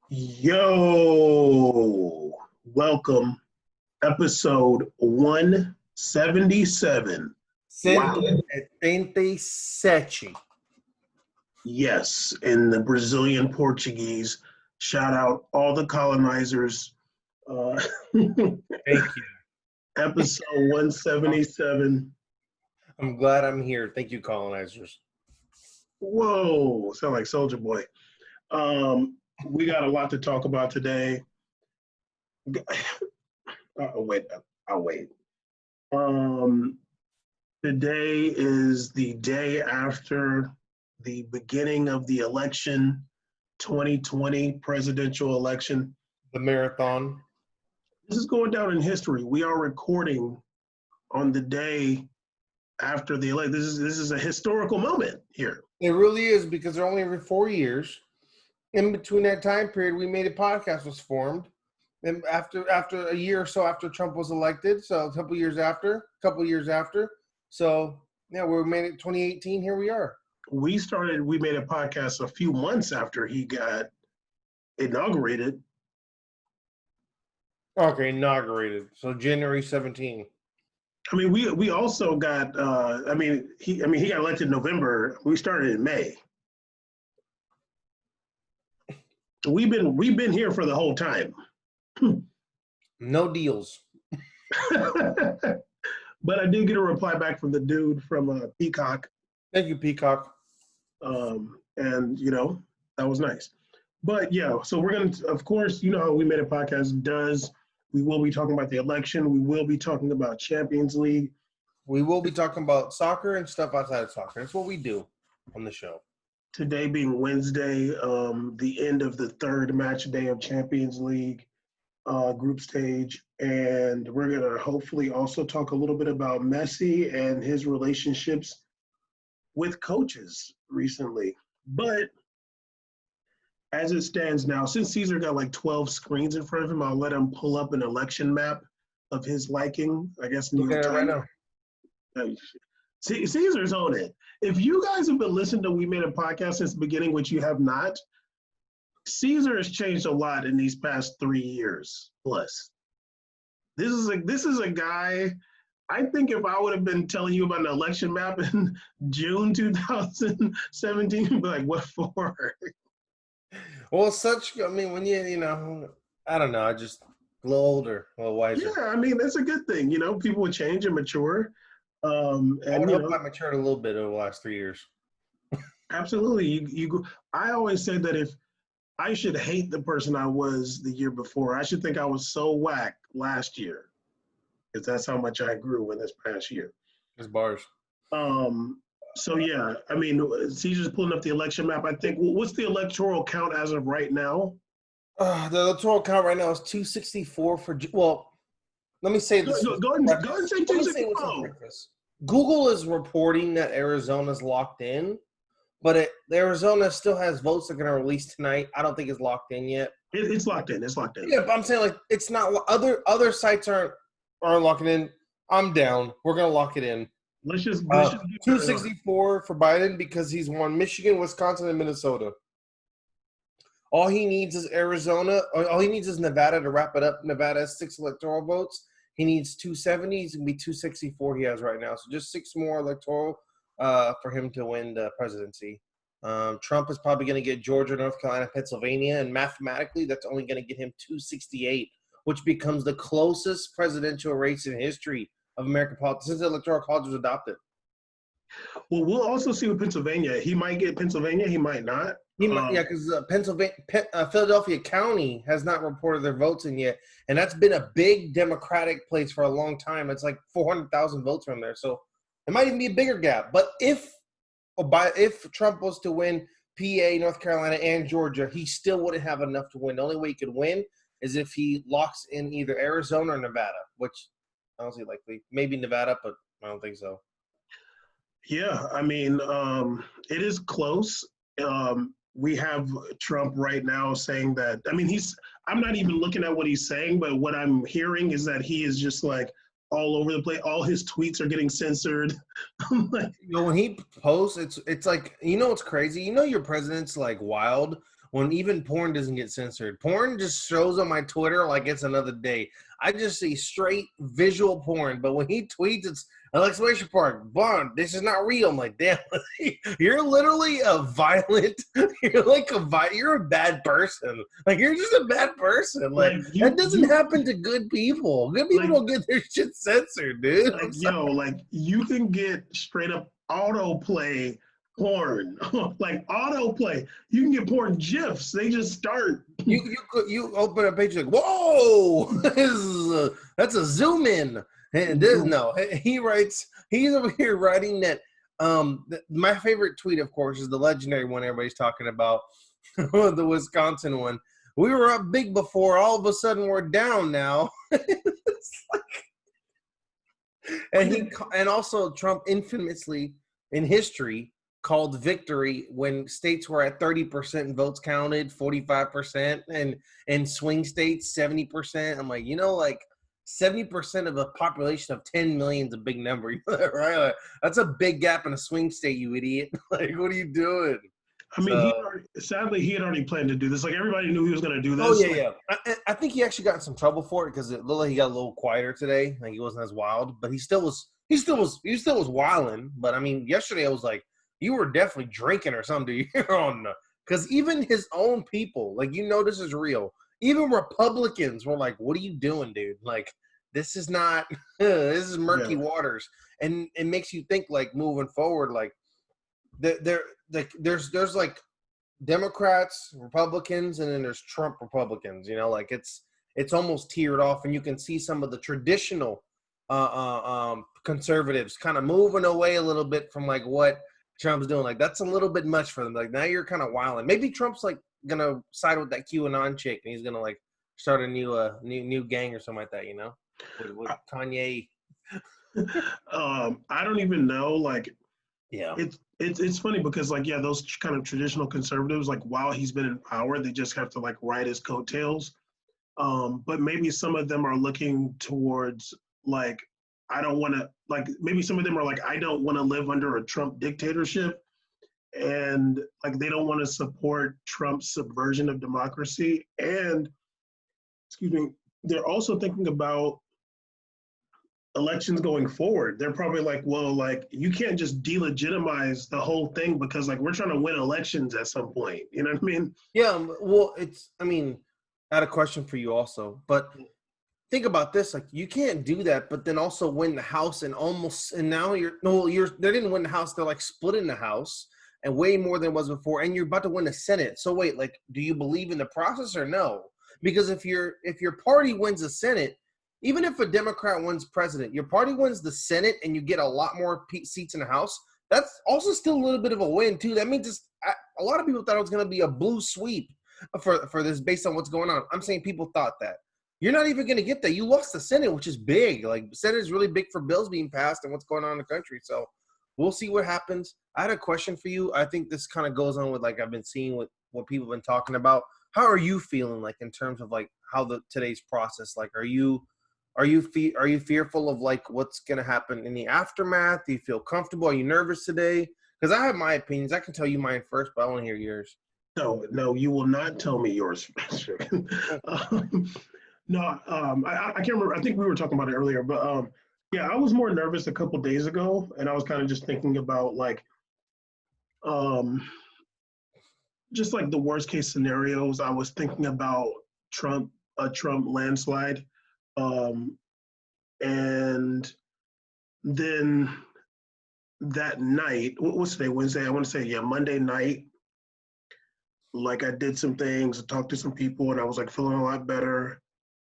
Yo, welcome, episode 177. Wow. 177. Yes, in the Brazilian Portuguese. Shout out all the colonizers. Uh, Thank you. episode 177. I'm glad I'm here. Thank you, colonizers. Whoa, sound like Soldier Boy. We got a lot to talk about today. Wait, I'll wait. Um, Today is the day after the beginning of the election, 2020 presidential election. The marathon. This is going down in history. We are recording on the day after the election. This is a historical moment here. It really is because they're only every 4 years. In between that time period, we made a podcast was formed. And after a year or so after Trump was elected, so a couple years after. So yeah, we made it 2018. Here we are. We made a podcast a few months after he got inaugurated. Okay, inaugurated. So January 17. I mean, we also got. He got elected in November. We started in May. We've been here for the whole time. No deals. But I did get a reply back from the dude from Peacock. Thank you, Peacock. And that was nice. But yeah, so we're going to, of course, you know how We Made a Podcast does. We will be talking about the election. We will be talking about Champions League. We will be talking about soccer and stuff outside of soccer. That's what we do on the show. Today being Wednesday, the end of the third match day of Champions League group stage. And we're going to hopefully also talk a little bit about Messi and his relationships with coaches recently. But as it stands now, since Caesar got like 12 screens in front of him, I'll let him pull up an election map of his liking. I guess New York Times. Right now. Caesar's on it. If you guys have been listening to We Made a Podcast since the beginning, which you have not, Caesar has changed a lot in these past 3 years plus. This is a guy. I think if I would have been telling you about an election map in June 2017, you'd be like, what for? Well, when I don't know, I just a little older, a little wiser. Yeah, I mean, that's a good thing. People would change and mature. And I would hope I matured a little bit over the last 3 years. Absolutely. I always say that if I should hate the person I was the year before, I should think I was so whack last year, because that's how much I grew in this past year. There's bars. So yeah, I mean, Caesar's pulling up the election map. I think. What's the electoral count as of right now? The electoral count right now is 264 for. Well, let me say this. Go ahead and say 264. Google is reporting that Arizona's locked in, but Arizona still has votes they're going to release tonight. I don't think it's locked in yet. It's locked in. It's locked in. Yeah, but I'm saying it's not. Other sites aren't locking in. I'm down. We're going to lock it in. Let's just 264 for Biden because he's won Michigan, Wisconsin, and Minnesota. All he needs is Arizona. All he needs is Nevada to wrap it up. Nevada has 6 electoral votes. He needs 270. He's going to be 264 he has right now. So just 6 more electoral for him to win the presidency. Trump is probably going to get Georgia, North Carolina, Pennsylvania, and mathematically that's only going to get him 268, which becomes the closest presidential race in history of American politics since the Electoral College was adopted. Well, we'll also see with Pennsylvania. He might get Pennsylvania. He might not. He might, because Philadelphia County has not reported their votes in yet, and that's been a big Democratic place for a long time. It's like 400,000 votes from there, so it might even be a bigger gap. But if Trump was to win PA, North Carolina, and Georgia, he still wouldn't have enough to win. The only way he could win is if he locks in either Arizona or Nevada, which I don't see likely. Maybe Nevada, but I don't think so. Yeah, I mean, it is close. We have Trump right now saying that. I mean, I'm not even looking at what he's saying, but what I'm hearing is that he is just like all over the place. All his tweets are getting censored. When he posts, it's like, what's crazy? Your president's like wild when even porn doesn't get censored. Porn just shows on my Twitter like it's another day. I just see straight visual porn, but when he tweets, it's an exclamation point, Bond, this is not real. I'm like, damn, you're literally a violent, you're a bad person. Like, you're just a bad person. Like that doesn't happen to good people. Good people don't get their shit censored, dude. Like you can get straight up autoplay porn, like autoplay. You can get porn gifs. They just start. You open a page like, whoa, that's a zoom in. And he's over here writing that. My favorite tweet, of course, is the legendary one everybody's talking about, the Wisconsin one. We were up big before, all of a sudden we're down now. And also Trump infamously in history called victory when states were at 30% votes counted, 45%, and in swing states 70%. I'm like, 70% of a population of 10 million is a big number, right? Like, that's a big gap in a swing state, you idiot. Like, what are you doing? I mean, sadly, he had already planned to do this. Like, everybody knew he was going to do this. Oh, yeah. I think he actually got in some trouble for it because it looked like he got a little quieter today. Like, he wasn't as wild, but he still was wilding. But, I mean, yesterday I was like, you were definitely drinking or something, dude. Because even his own people, like, this is real. Even Republicans were like, what are you doing, dude? Like, this is not – this is murky waters. And it makes you think, like, moving forward, like, there's like Democrats, Republicans, and then there's Trump Republicans. Like it's almost tiered off, and you can see some of the traditional conservatives kind of moving away a little bit from like what Trump's doing. Like that's a little bit much for them. Like now you're kind of wilding. Maybe Trump's like gonna side with that QAnon chick, and he's gonna like start a new gang or something like that. With Kanye. I don't even know. Like, yeah, it's funny because like those kind of traditional conservatives, like while he's been in power, they just have to like ride his coattails. But maybe some of them are looking towards like I don't want to like maybe some of them are like I don't want to live under a Trump dictatorship, and like they don't want to support Trump's subversion of democracy. And excuse me, they're also thinking about elections going forward. They're probably like, well, like you can't just delegitimize the whole thing because like we're trying to win elections at some point. You know what I mean? Yeah. Well, I had a question for you also, but think about this: like you can't do that, but then also win the House and now they didn't win the House. They're like splitting the House and way more than it was before, and you're about to win the Senate. So wait, like, do you believe in the process or no? Because if your party wins the Senate, even if a Democrat wins president, your party wins the Senate and you get a lot more seats in the House, that's also still a little bit of a win, too. That means a lot of people thought it was going to be a blue sweep for this based on what's going on. I'm saying people thought that. You're not even going to get that. You lost the Senate, which is big. Like, the Senate is really big for bills being passed and what's going on in the country. So we'll see what happens. I had a question for you. I think this kind of goes on with, like, I've been seeing what people have been talking about. How are you feeling, like, in terms of, like, how today's process? Like, are you fearful of like what's going to happen in the aftermath? Do you feel comfortable? Are you nervous today? Because I have my opinions. I can tell you mine first, but I want to hear yours. No, you will not tell me yours. No, I can't remember. I think we were talking about it earlier, but I was more nervous a couple days ago, and I was kind of just thinking about like, just like the worst case scenarios. I was thinking about a Trump landslide. And then that night, what's today, Wednesday? I want to say, Monday night, like I did some things, talked to some people, and I was like feeling a lot better.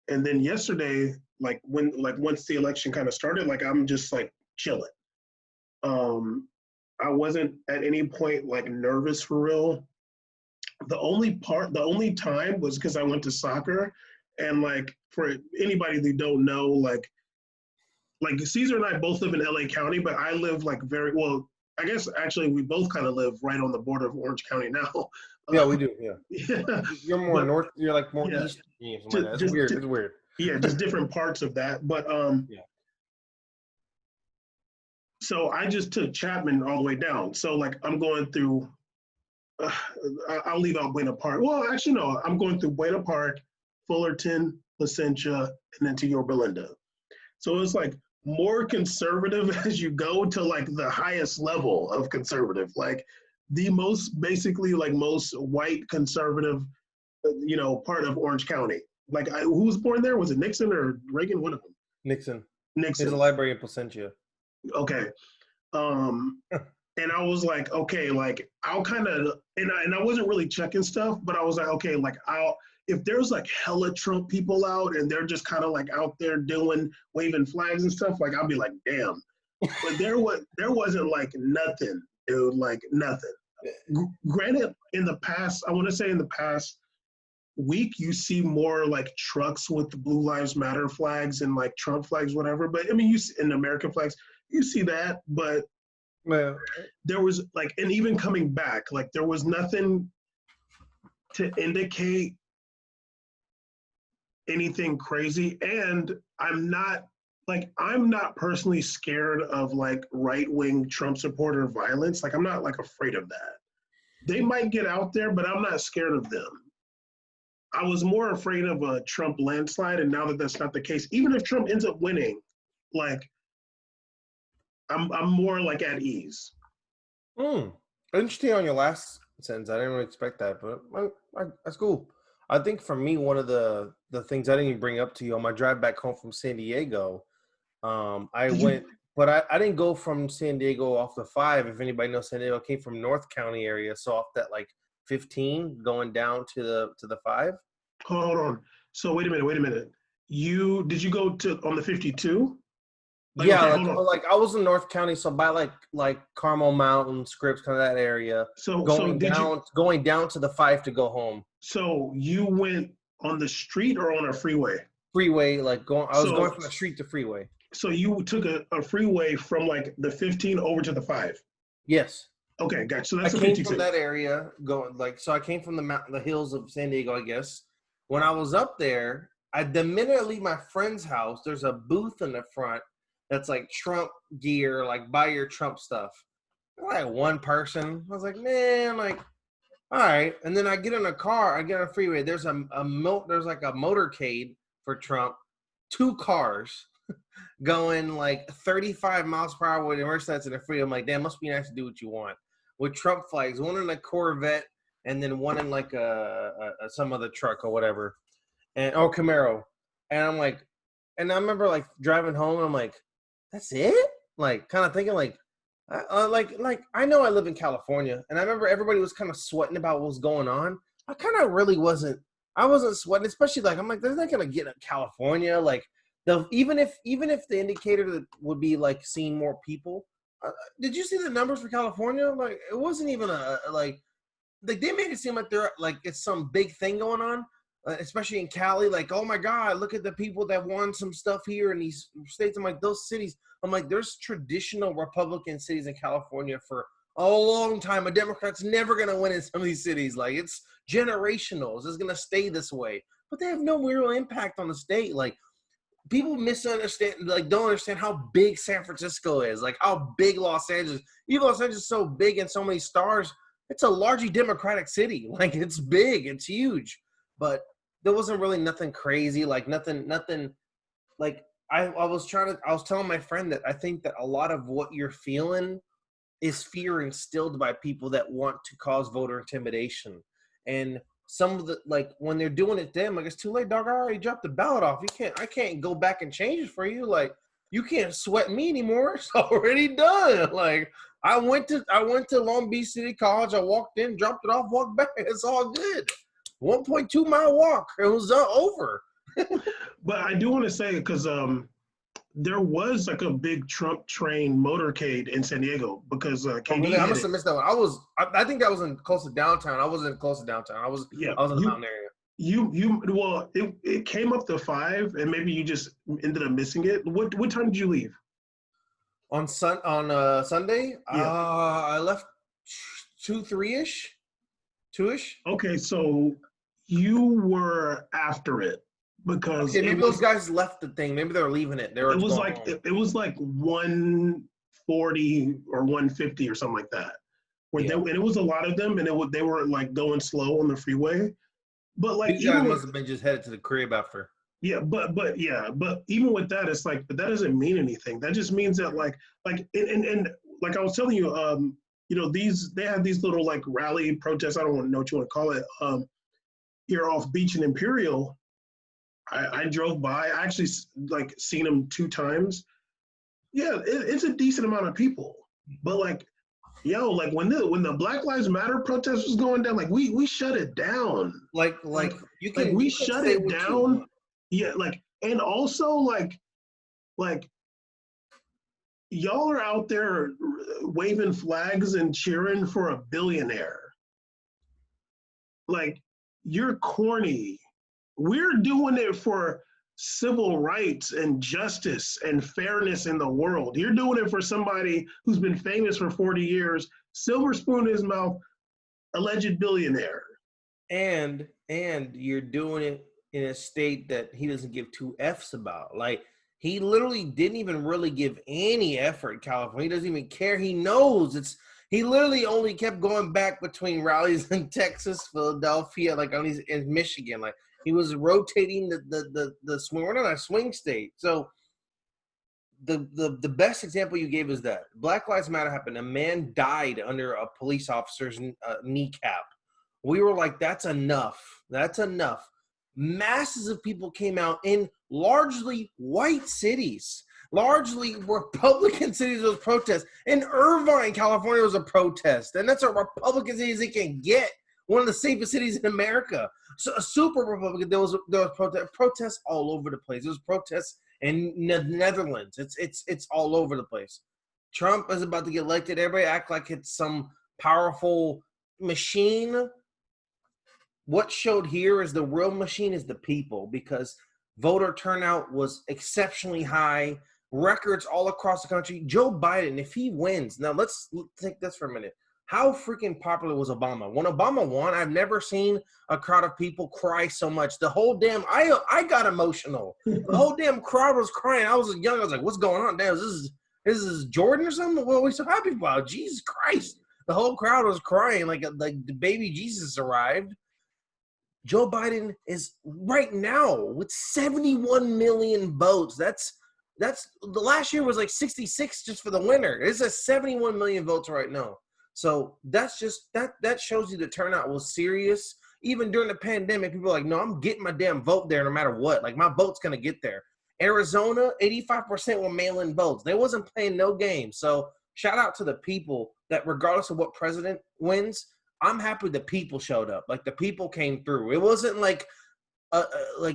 And then yesterday, like once the election kind of started, like I'm just like chilling. I wasn't at any point like nervous for real. The only time was because I went to soccer, and like for anybody that don't know, like Caesar and I both live in LA County, but I live like very well. I guess actually we both kind of live right on the border of Orange County now. Yeah, we do. Yeah. You're more north. You're like more east. It's weird. It's weird. Yeah, just different parts of that. But so I just took Chapman all the way down. So like I'm going through I'll leave out Buena Park. Well, actually, no. I'm going through Buena Park, Fullerton, Placentia, and then to Yorba Linda. So it's like more conservative as you go to like the highest level of conservative, like the most basically like most white conservative, part of Orange County. Like, who was born there? Was it Nixon or Reagan? One of them. Nixon. Nixon. There's a library in Placentia. Okay. And I was like, okay, like I'll kind of, and I wasn't really checking stuff, but I was like, okay, like if there's like hella Trump people out and they're just kind of like out there waving flags and stuff, like I'll be like, damn. But there wasn't like nothing, dude, like nothing. Granted, in the past, I want to say in the past week, you see more like trucks with the Blue Lives Matter flags and like Trump flags, whatever. But I mean, you see, in American flags, you see that, but there was like, and even coming back, like there was nothing to indicate anything crazy. And I'm not personally scared of like right-wing Trump supporter violence. Like I'm not like afraid of that. They might get out there, but I'm not scared of them. I was more afraid of a Trump landslide, and now that that's not the case, even if Trump ends up winning, like I'm more like at ease. Interesting on your last sentence. I didn't really expect that, but that's cool. I think for me, one of the things I didn't even bring up to you on my drive back home from San Diego, I didn't go from San Diego off the 5. If anybody knows San Diego, I came from North County area, so off that like 15 going down to the 5. Hold on. So wait a minute. Did you go on the 52? Like, yeah, okay, like I was in North County, so by like Carmel Mountain, Scripps, kind of that area. So going down to the 5 to go home. So you went on the street or on a freeway? Freeway, I was going from the street to freeway. So you took a freeway from like the 15 over to the 5? Yes. Okay, gotcha. So that's I came from that area so I came from the hills of San Diego, I guess. When I was up there, the minute I leave my friend's house, there's a booth in the front that's like Trump gear, like buy your Trump stuff. Like one person. I was like, man, like, all right. And then I get in a car, I get on a freeway. There's there's like a motorcade for Trump, 2 cars going like 35 miles per hour with the Mercedes in the freeway. I'm like, damn, must be nice to do what you want. With Trump flags, one in a Corvette and then one in like some other truck or whatever, or Camaro. And I'm like, and I remember like driving home and I'm like, that's it? Like kind of thinking like I know I live in California, and I remember everybody was kind of sweating about what was going on. I kind of really wasn't. I wasn't sweating, especially like I'm like, they're not gonna get in California. Like even if the indicator that would be like seeing more people. Did you see the numbers for California? Like it wasn't even like they made it seem like they're like it's some big thing going on. Especially in Cali, like, oh my God, look at the people that won some stuff here in these states. I'm like, those cities. I'm like, there's traditional Republican cities in California for a long time. A Democrat's never going to win in some of these cities. Like, it's generational. It's going to stay this way. But they have no real impact on the state. Like, people misunderstand, like, don't understand how big San Francisco is, like, how big Los Angeles. Even Los Angeles is so big and so many stars. It's a largely Democratic city. Like, it's big. It's huge. But there wasn't really nothing crazy, like nothing, like I was telling my friend that I think that a lot of what you're feeling is fear instilled by people that want to cause voter intimidation. And some of the, like when they're doing it to them, like it's too late, dog, I already dropped the ballot off. I can't go back and change it for you. Like you can't sweat me anymore. It's already done. Like I went to Long Beach City College. I walked in, dropped it off, walked back. It's all good. 1.2 mile walk. It was over. But I do want to say, because there was like a big Trump train motorcade in San Diego because KD I must have missed that one. I think that was in close to downtown. I wasn't close to downtown. I was in the mountain area. Well, it came up to 5, and maybe you just ended up missing it. What time did you leave? On Sunday? Yeah. I left 2-3-ish. 2-ish. Okay, so you were after it because maybe those guys left the thing. Maybe they were leaving it. It was like 140 or 150 or something like that. and it was a lot of them, and they were like going slow on the freeway. But like these guys must have been just headed to the crib after. Yeah, but even with that, it's like, but that doesn't mean anything. That just means that and like I was telling you, they have these little like rally protests. I don't want to know what you want to call it. Here off Beach and Imperial, I drove by. I actually like seen them 2 times. Yeah, it's a decent amount of people, but like, like when the Black Lives Matter protest was going down, like we shut it down. Like we shut it down. Yeah, and also like y'all are out there waving flags and cheering for a billionaire. Like, you're corny. We're doing it for civil rights and justice and fairness in the world. You're doing it for somebody who's been famous for 40 years, silver spoon in his mouth, alleged billionaire. And you're doing it in a state that he doesn't give 2 F's about. Like, he literally didn't even really give any effort in California. He doesn't even care. He knows he literally only kept going back between rallies in Texas, Philadelphia, like on these in Michigan. Like, he was rotating the swing. We're not a swing state. So the best example you gave is that Black Lives Matter happened. A man died under a police officer's kneecap. We were like, that's enough. That's enough. Masses of people came out in largely white cities, largely Republican cities. Those protests in Irvine, California, was a protest, and that's a Republican city as it can get. One of the safest cities in America. So a super Republican. There was protests all over the place. There was protests in the Netherlands. It's all over the place. Trump is about to get elected. Everybody act like it's some powerful machine. What showed here is the real machine is the people, because voter turnout was exceptionally high, records all across the country. Joe Biden, if he wins, now let's take this for a minute. How freaking popular was Obama? When Obama won, I've never seen a crowd of people cry so much. The whole damn, I got emotional. The whole damn crowd was crying. I was young. I was like, what's going on? Damn, this is Jordan or something? What are we so happy about? Jesus Christ. The whole crowd was crying like the baby Jesus arrived. Joe Biden is right now with 71 million votes. That's the last year was like 66 just for the winner. It's a 71 million votes right now. So that's just that shows you the turnout was serious. Even during the pandemic, people are like, no, I'm getting my damn vote there no matter what. Like, my vote's gonna get there. Arizona, 85% were mail-in votes. They wasn't playing no games. So shout out to the people that regardless of what president wins, I'm happy the people showed up. Like, the people came through. It wasn't like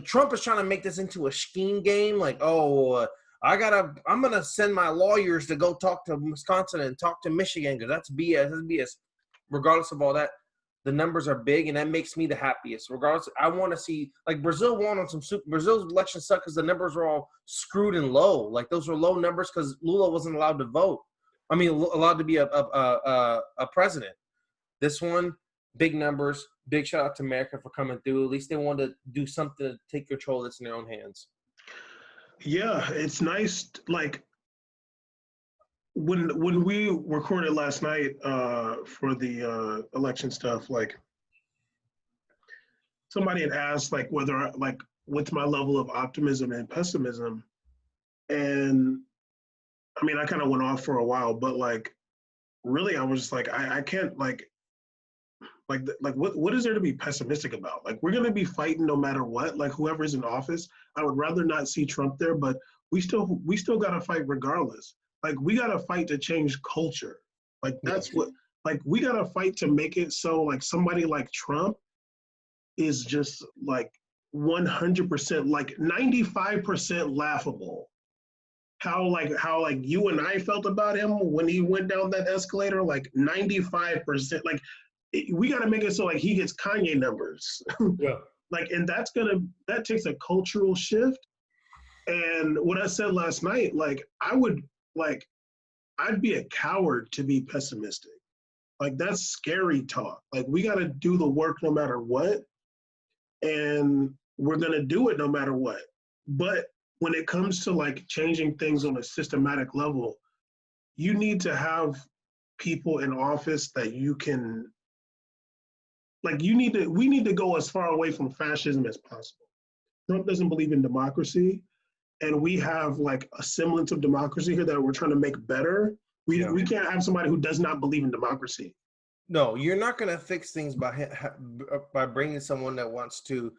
Trump is trying to make this into a scheme game. Like, I'm going to send my lawyers to go talk to Wisconsin and talk to Michigan because that's BS. That's BS. Regardless of all that, the numbers are big, and that makes me the happiest. Regardless, I want to see, like, Brazil won on some Brazil's election sucked because the numbers were all screwed and low. Like, those were low numbers because Lula wasn't allowed to vote. I mean, allowed to be a president. This one, big numbers. Big shout out to America for coming through. At least they wanted to do something to take control that's in their own hands. Yeah, it's nice. Like, when we recorded last night for the election stuff, like, somebody had asked like whether like what's my level of optimism and pessimism, and I mean I kind of went off for a while, but like really I was just like I can't like what is there to be pessimistic about? Like, we're gonna be fighting no matter what. Like, whoever's in office, I would rather not see Trump there, but we still gotta fight regardless. Like, we gotta fight to change culture. Like, that's what, like, we gotta fight to make it so like somebody like Trump is just like 100%, like 95% laughable. How you and I felt about him when he went down that escalator, like 95%, like, we got to make it so like he gets Kanye numbers. Yeah. Like, and that takes a cultural shift. And what I said last night, like, I'd be a coward to be pessimistic. Like, that's scary talk. Like, we got to do the work no matter what. And we're going to do it no matter what. But when it comes to like changing things on a systematic level, you need to have people in office that you can, like, we need to go as far away from fascism as possible. Trump doesn't believe in democracy, and we have like a semblance of democracy here that we're trying to make better. We can't have somebody who does not believe in democracy. No, you're not going to fix things by bringing someone that wants to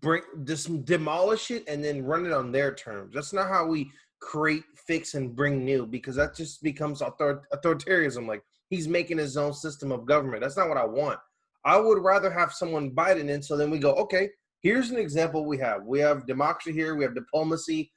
bring just demolish it and then run it on their terms. That's not how we create, fix, and bring new, because that just becomes authoritarianism. Like, he's making his own system of government. That's not what I want. I would rather have someone Biden in, so then we go, okay, here's an example we have. We have democracy here. We have diplomacy.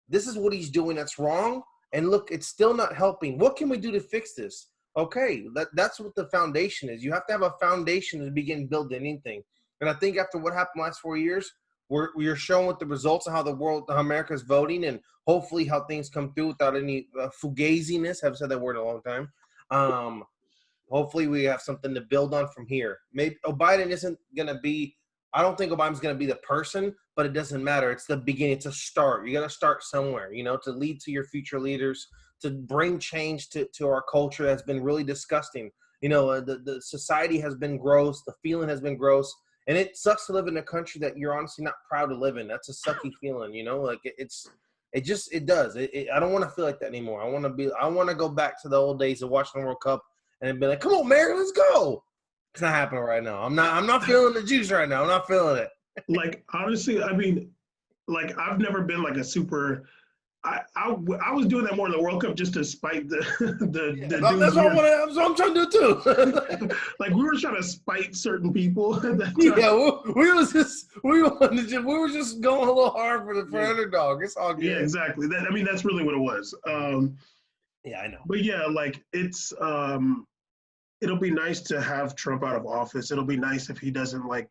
This is what he's doing that's wrong. And look, it's still not helping. What can we do to fix this? Okay, that's what the foundation is. You have to have a foundation to begin building anything. And I think after what happened last 4 years, we're showing what the results of how America is voting, and hopefully how things come through without any fugaziness. I've said that word in a long time. Hopefully we have something to build on from here. Maybe Biden isn't going to be – I don't think Obama's going to be the person, but it doesn't matter. It's the beginning. It's a start. You got to start somewhere, to lead to your future leaders, to bring change to our culture that's been really disgusting. The society has been gross. The feeling has been gross. And it sucks to live in a country that you're honestly not proud to live in. That's a sucky feeling, like it does. I don't want to feel like that anymore. I want to go back to the old days of watching the World Cup and be like, come on, Mary, let's go. It's not happening right now. I'm not feeling the juice right now. I'm not feeling it. Like, honestly, I mean, like, I've never been like a super. I was doing that more in the World Cup just to spite the that's what I'm trying to do too. Like, we were trying to spite certain people. we were just going a little hard for underdog. It's all good. Yeah, exactly. That's really what it was. Yeah, I know. But yeah, like, it's it'll be nice to have Trump out of office. It'll be nice if he doesn't like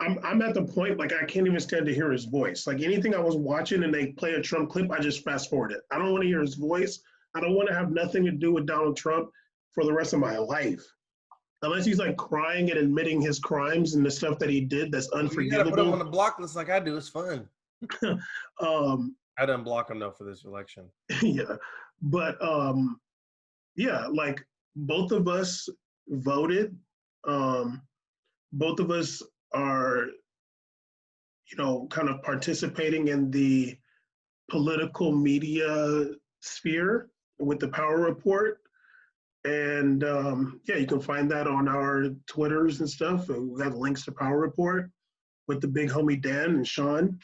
I'm at the point, like, I can't even stand to hear his voice. Like, anything I was watching and they play a Trump clip, I just fast forward it. I don't want to hear his voice. I don't want to have nothing to do with Donald Trump for the rest of my life. Unless he's like crying and admitting his crimes and the stuff that he did that's unforgivable. You gotta put him on the block list like I do. It's fun. I didn't block him though for this election. Yeah. But yeah, like, both of us voted. Both of us are, kind of participating in the political media sphere with the Power Report. And yeah, you can find that on our Twitters and stuff. We have links to Power Report with the big homie Dan and Sean.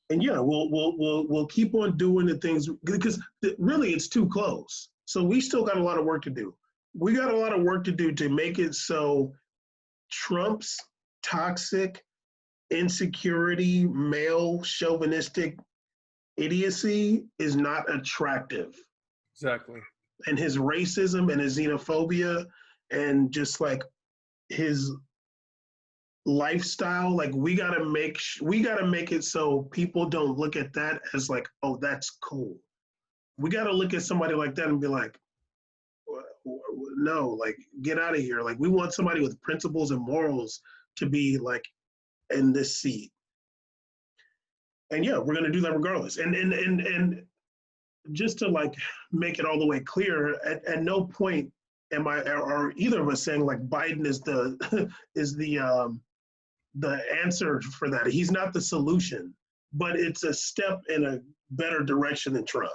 And yeah, we'll keep on doing the things, because really it's too close. So we still got a lot of work to do. We got a lot of work to do to make it so Trump's toxic, insecurity, male, chauvinistic idiocy is not attractive. Exactly. And his racism and his xenophobia and just like his lifestyle, like, we gotta make it so people don't look at that as like, oh, that's cool. We gotta look at somebody like that and be like, no, like, get out of here. Like, we want somebody with principles and morals to be like in this seat. And yeah, we're gonna do that regardless. And just to like make it all the way clear, at no point am I or either of us saying like Biden is the answer for that. He's not the solution, but it's a step in a better direction than Trump.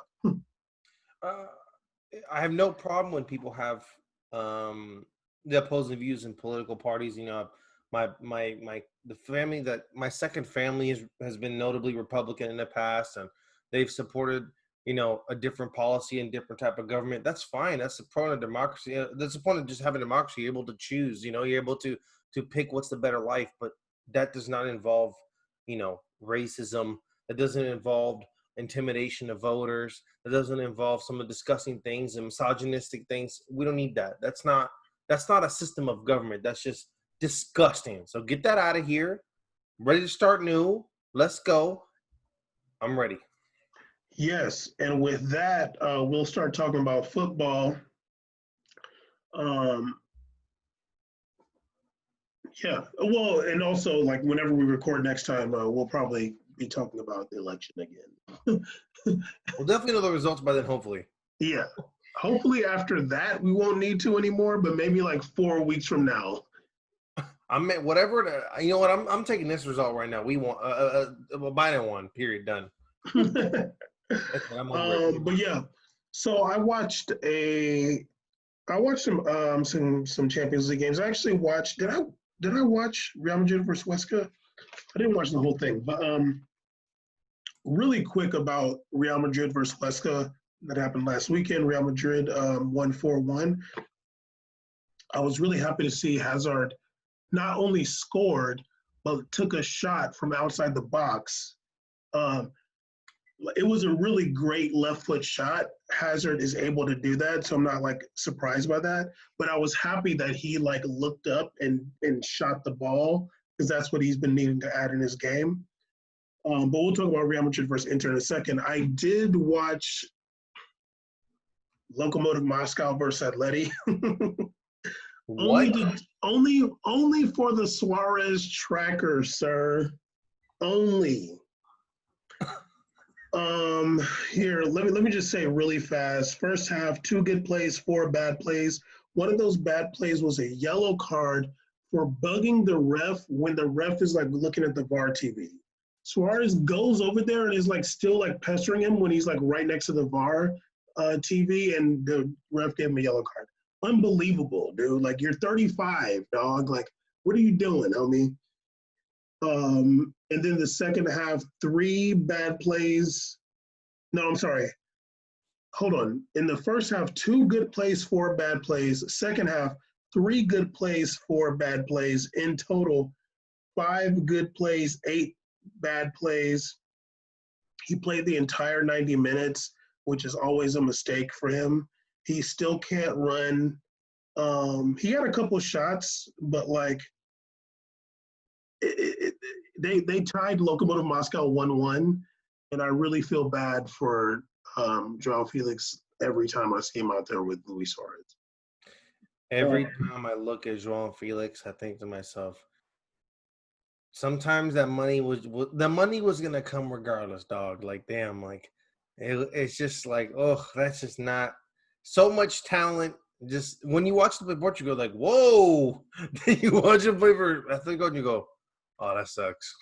I have no problem when people have the opposing views in political parties. My second family has been notably Republican in the past, and they've supported a different policy and different type of government. That's fine. That's the point of democracy. That's the point of just having democracy. You're able to choose. You're able to pick what's the better life. But that does not involve racism. That doesn't involve intimidation of voters. That doesn't involve some of the disgusting things and misogynistic things. We don't need that. That's not a system of government. That's just disgusting. So get that out of here. I'm ready to start new. Let's go. I'm ready. Yes, and with that, we'll start talking about football. Yeah, well, and also, like, whenever we record next time, we'll probably be talking about the election again. We'll definitely know the results by then, hopefully. Yeah. Hopefully after that we won't need to anymore, but maybe like 4 weeks from now. Whatever. You know what? I'm taking this result right now. We want Biden won. Period. Done. I'm over it. But yeah, so I watched some Champions League games. I actually watched. Did I watch Real Madrid versus Huesca? I didn't watch the whole thing, but really quick about Real Madrid versus Huesca that happened last weekend. Real Madrid won 4-1. I was really happy to see Hazard not only scored but took a shot from outside the box. Um, it was a really great left foot shot. Hazard is able to do that, so I'm not like surprised by that. But I was happy that he like looked up and shot the ball because that's what he's been needing to add in his game. But we'll talk about Real Madrid versus Inter in a second. I did watch Lokomotiv Moscow versus Atleti. What? only for the Suarez tracker, sir. Only. Here, let me just say really fast. First half, 2 good plays, 4 bad plays. One of those bad plays was a yellow card for bugging the ref when the ref is like looking at the VAR TV. Suarez goes over there and is like still like pestering him when he's like right next to the VAR TV, and the ref gave him a yellow card. Unbelievable, dude. Like, you're 35, dog. Like, what are you doing, homie? And then the second half, 3 bad plays. No, I'm sorry. Hold on. In the first half, 2 good plays, 4 bad plays. Second half, 3 good plays, 4 bad plays. In total, 5 good plays, 8 bad plays. He played the entire 90 minutes, which is always a mistake for him. He still can't run. He had a couple shots, but like they tied Lokomotiv Moscow 1-1, and I really feel bad for Joao Felix every time I see him out there with Luis Suarez. Every time I look at Joao Felix, I think to myself, sometimes that money was gonna come regardless, dog. Like, damn, like it's just like, oh, that's just not so much talent. Just when you watch him play Portugal, like, whoa, you watch him play for Atletico and you go, oh, that sucks.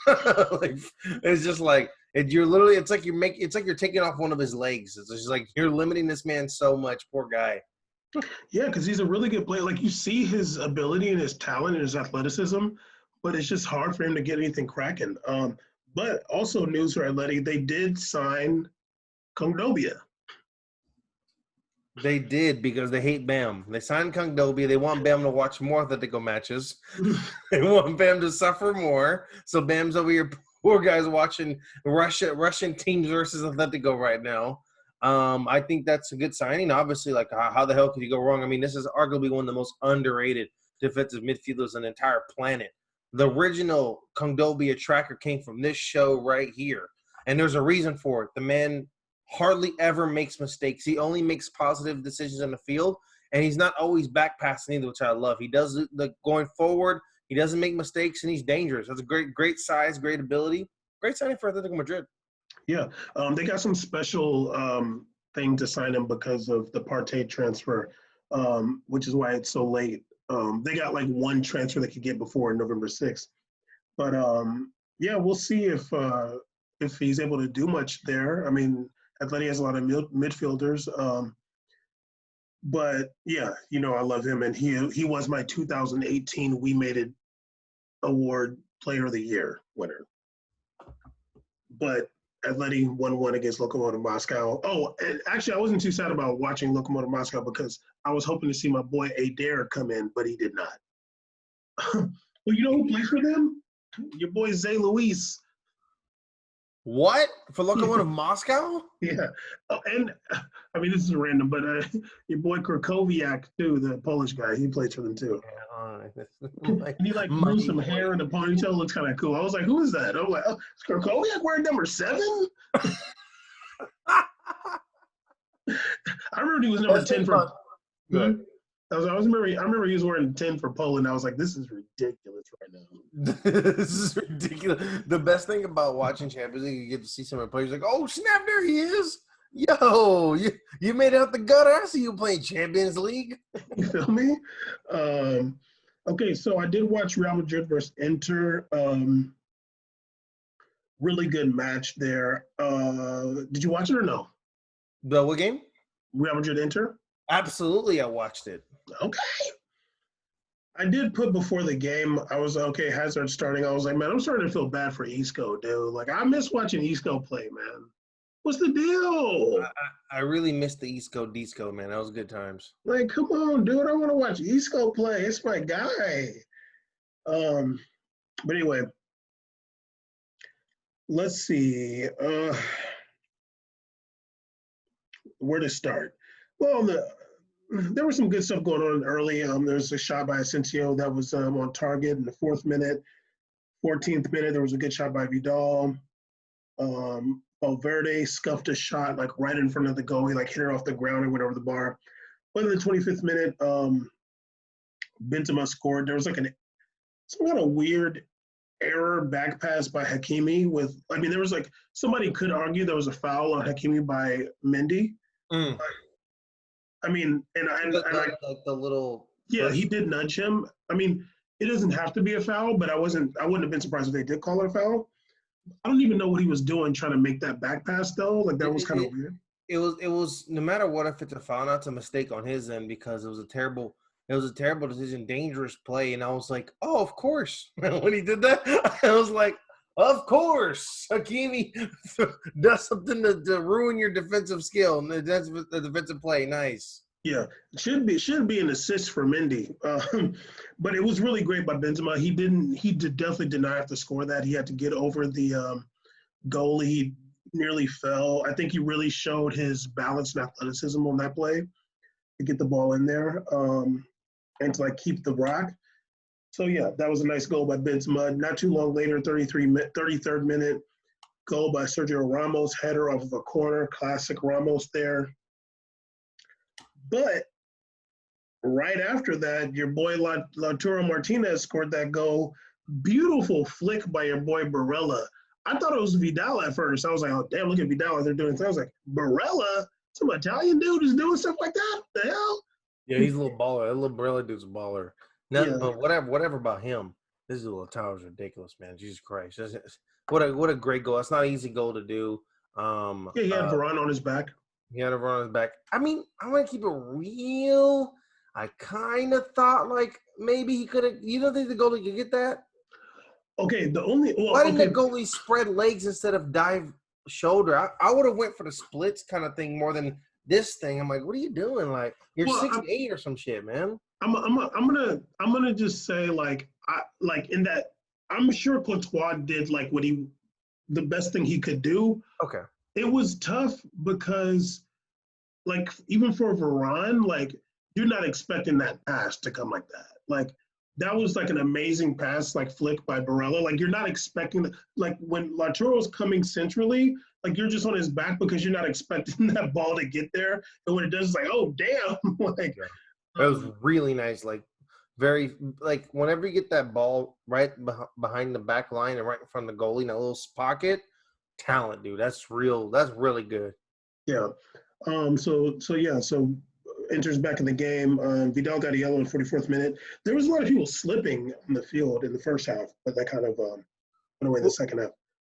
Like, it's just like you're literally, it's like you're taking off one of his legs. It's just like you're limiting this man so much, poor guy. Yeah, because he's a really good player. Like, you see his ability and his talent and his athleticism, but it's just hard for him to get anything cracking. But also news for Atleti, they did sign Kondogbia. They did, because they hate Bam. They signed Kondogbia. They want Bam to watch more Atletico matches. They want Bam to suffer more. So Bam's over here, poor guys watching Russian teams versus Atletico right now. I think that's a good signing. Obviously, like, how the hell could you go wrong? I mean, this is arguably one of the most underrated defensive midfielders on the entire planet. The original Kondogbia tracker came from this show right here, and there's a reason for it. The man hardly ever makes mistakes. He only makes positive decisions on the field, and he's not always back passing either, which I love. He does the going forward. He doesn't make mistakes, and he's dangerous. That's a great size, great ability. Great signing for Atletico Madrid. Yeah, they got some special thing to sign him because of the Partey transfer, which is why it's so late. They got like one transfer they could get before November 6th. But yeah, we'll see if he's able to do much there. I mean, Atleti has a lot of midfielders. But yeah, you know, I love him, and he was my 2018 We Made It Award Player of the Year winner. But Atleti 1-1 against Lokomotiv Moscow. Oh, and actually, I wasn't too sad about watching Lokomotiv Moscow because I was hoping to see my boy Adair come in, but he did not. Well, you know who plays for them? Your boy Zay Luis. What? For Lokomotiv Moscow? Yeah. Oh, and I mean, this is random, but your boy Krakowiak, too, the Polish guy, he plays for them, too. And he like grew some hair in a ponytail. Looks kind of cool. I was like, who is that? I'm like, oh, is Krakowiak wearing number 7? I remember he was number 10 for. Good. I remember he was wearing 10 for Poland. I was like, this is ridiculous right now. This is ridiculous. The best thing about watching Champions League, you get to see some of the players like, oh snap, there he is. Yo, you made it out the gutter. I see you playing Champions League. You feel me? Okay, so I did watch Real Madrid versus Inter. Really good match there. Did you watch it or no? The what game? Real Madrid Inter? Absolutely, I watched it. Okay. I did put before the game, I was okay, Hazard starting. I was like, man, I'm starting to feel bad for Isco, dude. Like, I miss watching Isco play, man. What's the deal? I really missed the Isco Disco, man. That was good times. Like, come on, dude. I want to watch Isco play. It's my guy. Um, but anyway, let's see. Where to start? Well, there was some good stuff going on early. There's a shot by Asensio that was on target in the 4th minute. 14th minute, there was a good shot by Vidal. Valverde scuffed a shot like right in front of the goal. He like hit it off the ground and went over the bar. But in the 25th minute, Benzema scored. There was like some kind of weird error back pass by Hakimi there was like somebody could argue there was a foul on Hakimi by Mendy. Mm. I mean, like the little he did nudge him. I mean, it doesn't have to be a foul, but I wouldn't have been surprised if they did call it a foul. I don't even know what he was doing trying to make that back pass though. Like that was kind of weird. It was no matter what, if it's a foul, not a mistake on his end, because it was a terrible decision, dangerous play, and I was like, oh, of course. When he did that, I was like, of course, Hakimi does something to ruin your defensive skill. That's the defensive play. Nice. Yeah, should be an assist for Mendy, but it was really great by Benzema. He definitely did not have to score that. He had to get over the goalie. He nearly fell. I think he really showed his balance and athleticism on that play to get the ball in there and to like keep the rock. So yeah, that was a nice goal by Benzema. Not too long later, 33rd minute, goal by Sergio Ramos, header off of a corner, classic Ramos there. But right after that, your boy Lautaro Martinez scored that goal. Beautiful flick by your boy Barella. I thought it was Vidal at first. I was like, oh, damn, look at Vidal. They're doing things. I was like, Barella? Some Italian dude is doing stuff like that? What the hell? Yeah, he's a little baller. That little Barella dude's a baller. Nothing, but whatever about him. This little Lautaro's ridiculous, man. Jesus Christ. What a great goal. That's not an easy goal to do. He had Varane on his back. He had Varane on his back. I mean, I want to keep it real. I kind of thought like maybe he could have. You don't think the goalie could get that? Okay, why didn't the goalie spread legs instead of dive shoulder? I would have went for the splits kind of thing more than this thing. I'm like, what are you doing? Like you're 6'8" or some shit, man. I'm gonna just say in that I'm sure Courtois did like the best thing he could do. Okay. It was tough because like even for Varane, like you're not expecting that pass to come like that. Like that was like an amazing pass, like flick by Barella. Like you're not expecting like when Lautaro's coming centrally, like you're just on his back because you're not expecting that ball to get there. And when it does, it's like, oh damn! Like that was really nice. Like very like whenever you get that ball right behind the back line and right in front of the goalie in a little pocket, talent, dude. That's real. That's really good. Yeah. So Inter's back in the game. Vidal got a yellow in the 44th minute. There was a lot of people slipping on the field in the first half, but that kind of went away in the second half.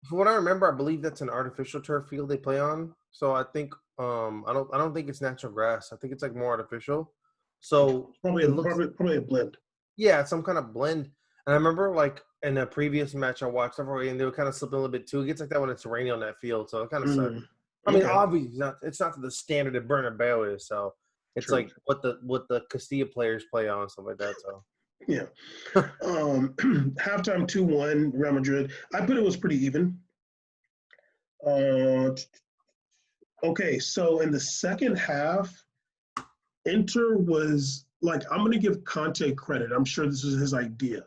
From what I remember, I believe that's an artificial turf field they play on. So I think I don't think it's natural grass. I think it's like more artificial. So probably a blend. Yeah, some kind of blend. And I remember like in a previous match I watched, and they were kind of slipping a little bit too. It gets like that when it's raining on that field, so it kind of sucks. I mean, obviously, it's not to the standard that Bernabeu is. So it's true. Like what the Castilla players play on, stuff like that. So yeah. Halftime 2-1 Real Madrid. I put it was pretty even. Okay, so in the second half, Inter was like, I'm going to give Conte credit. I'm sure this is his idea.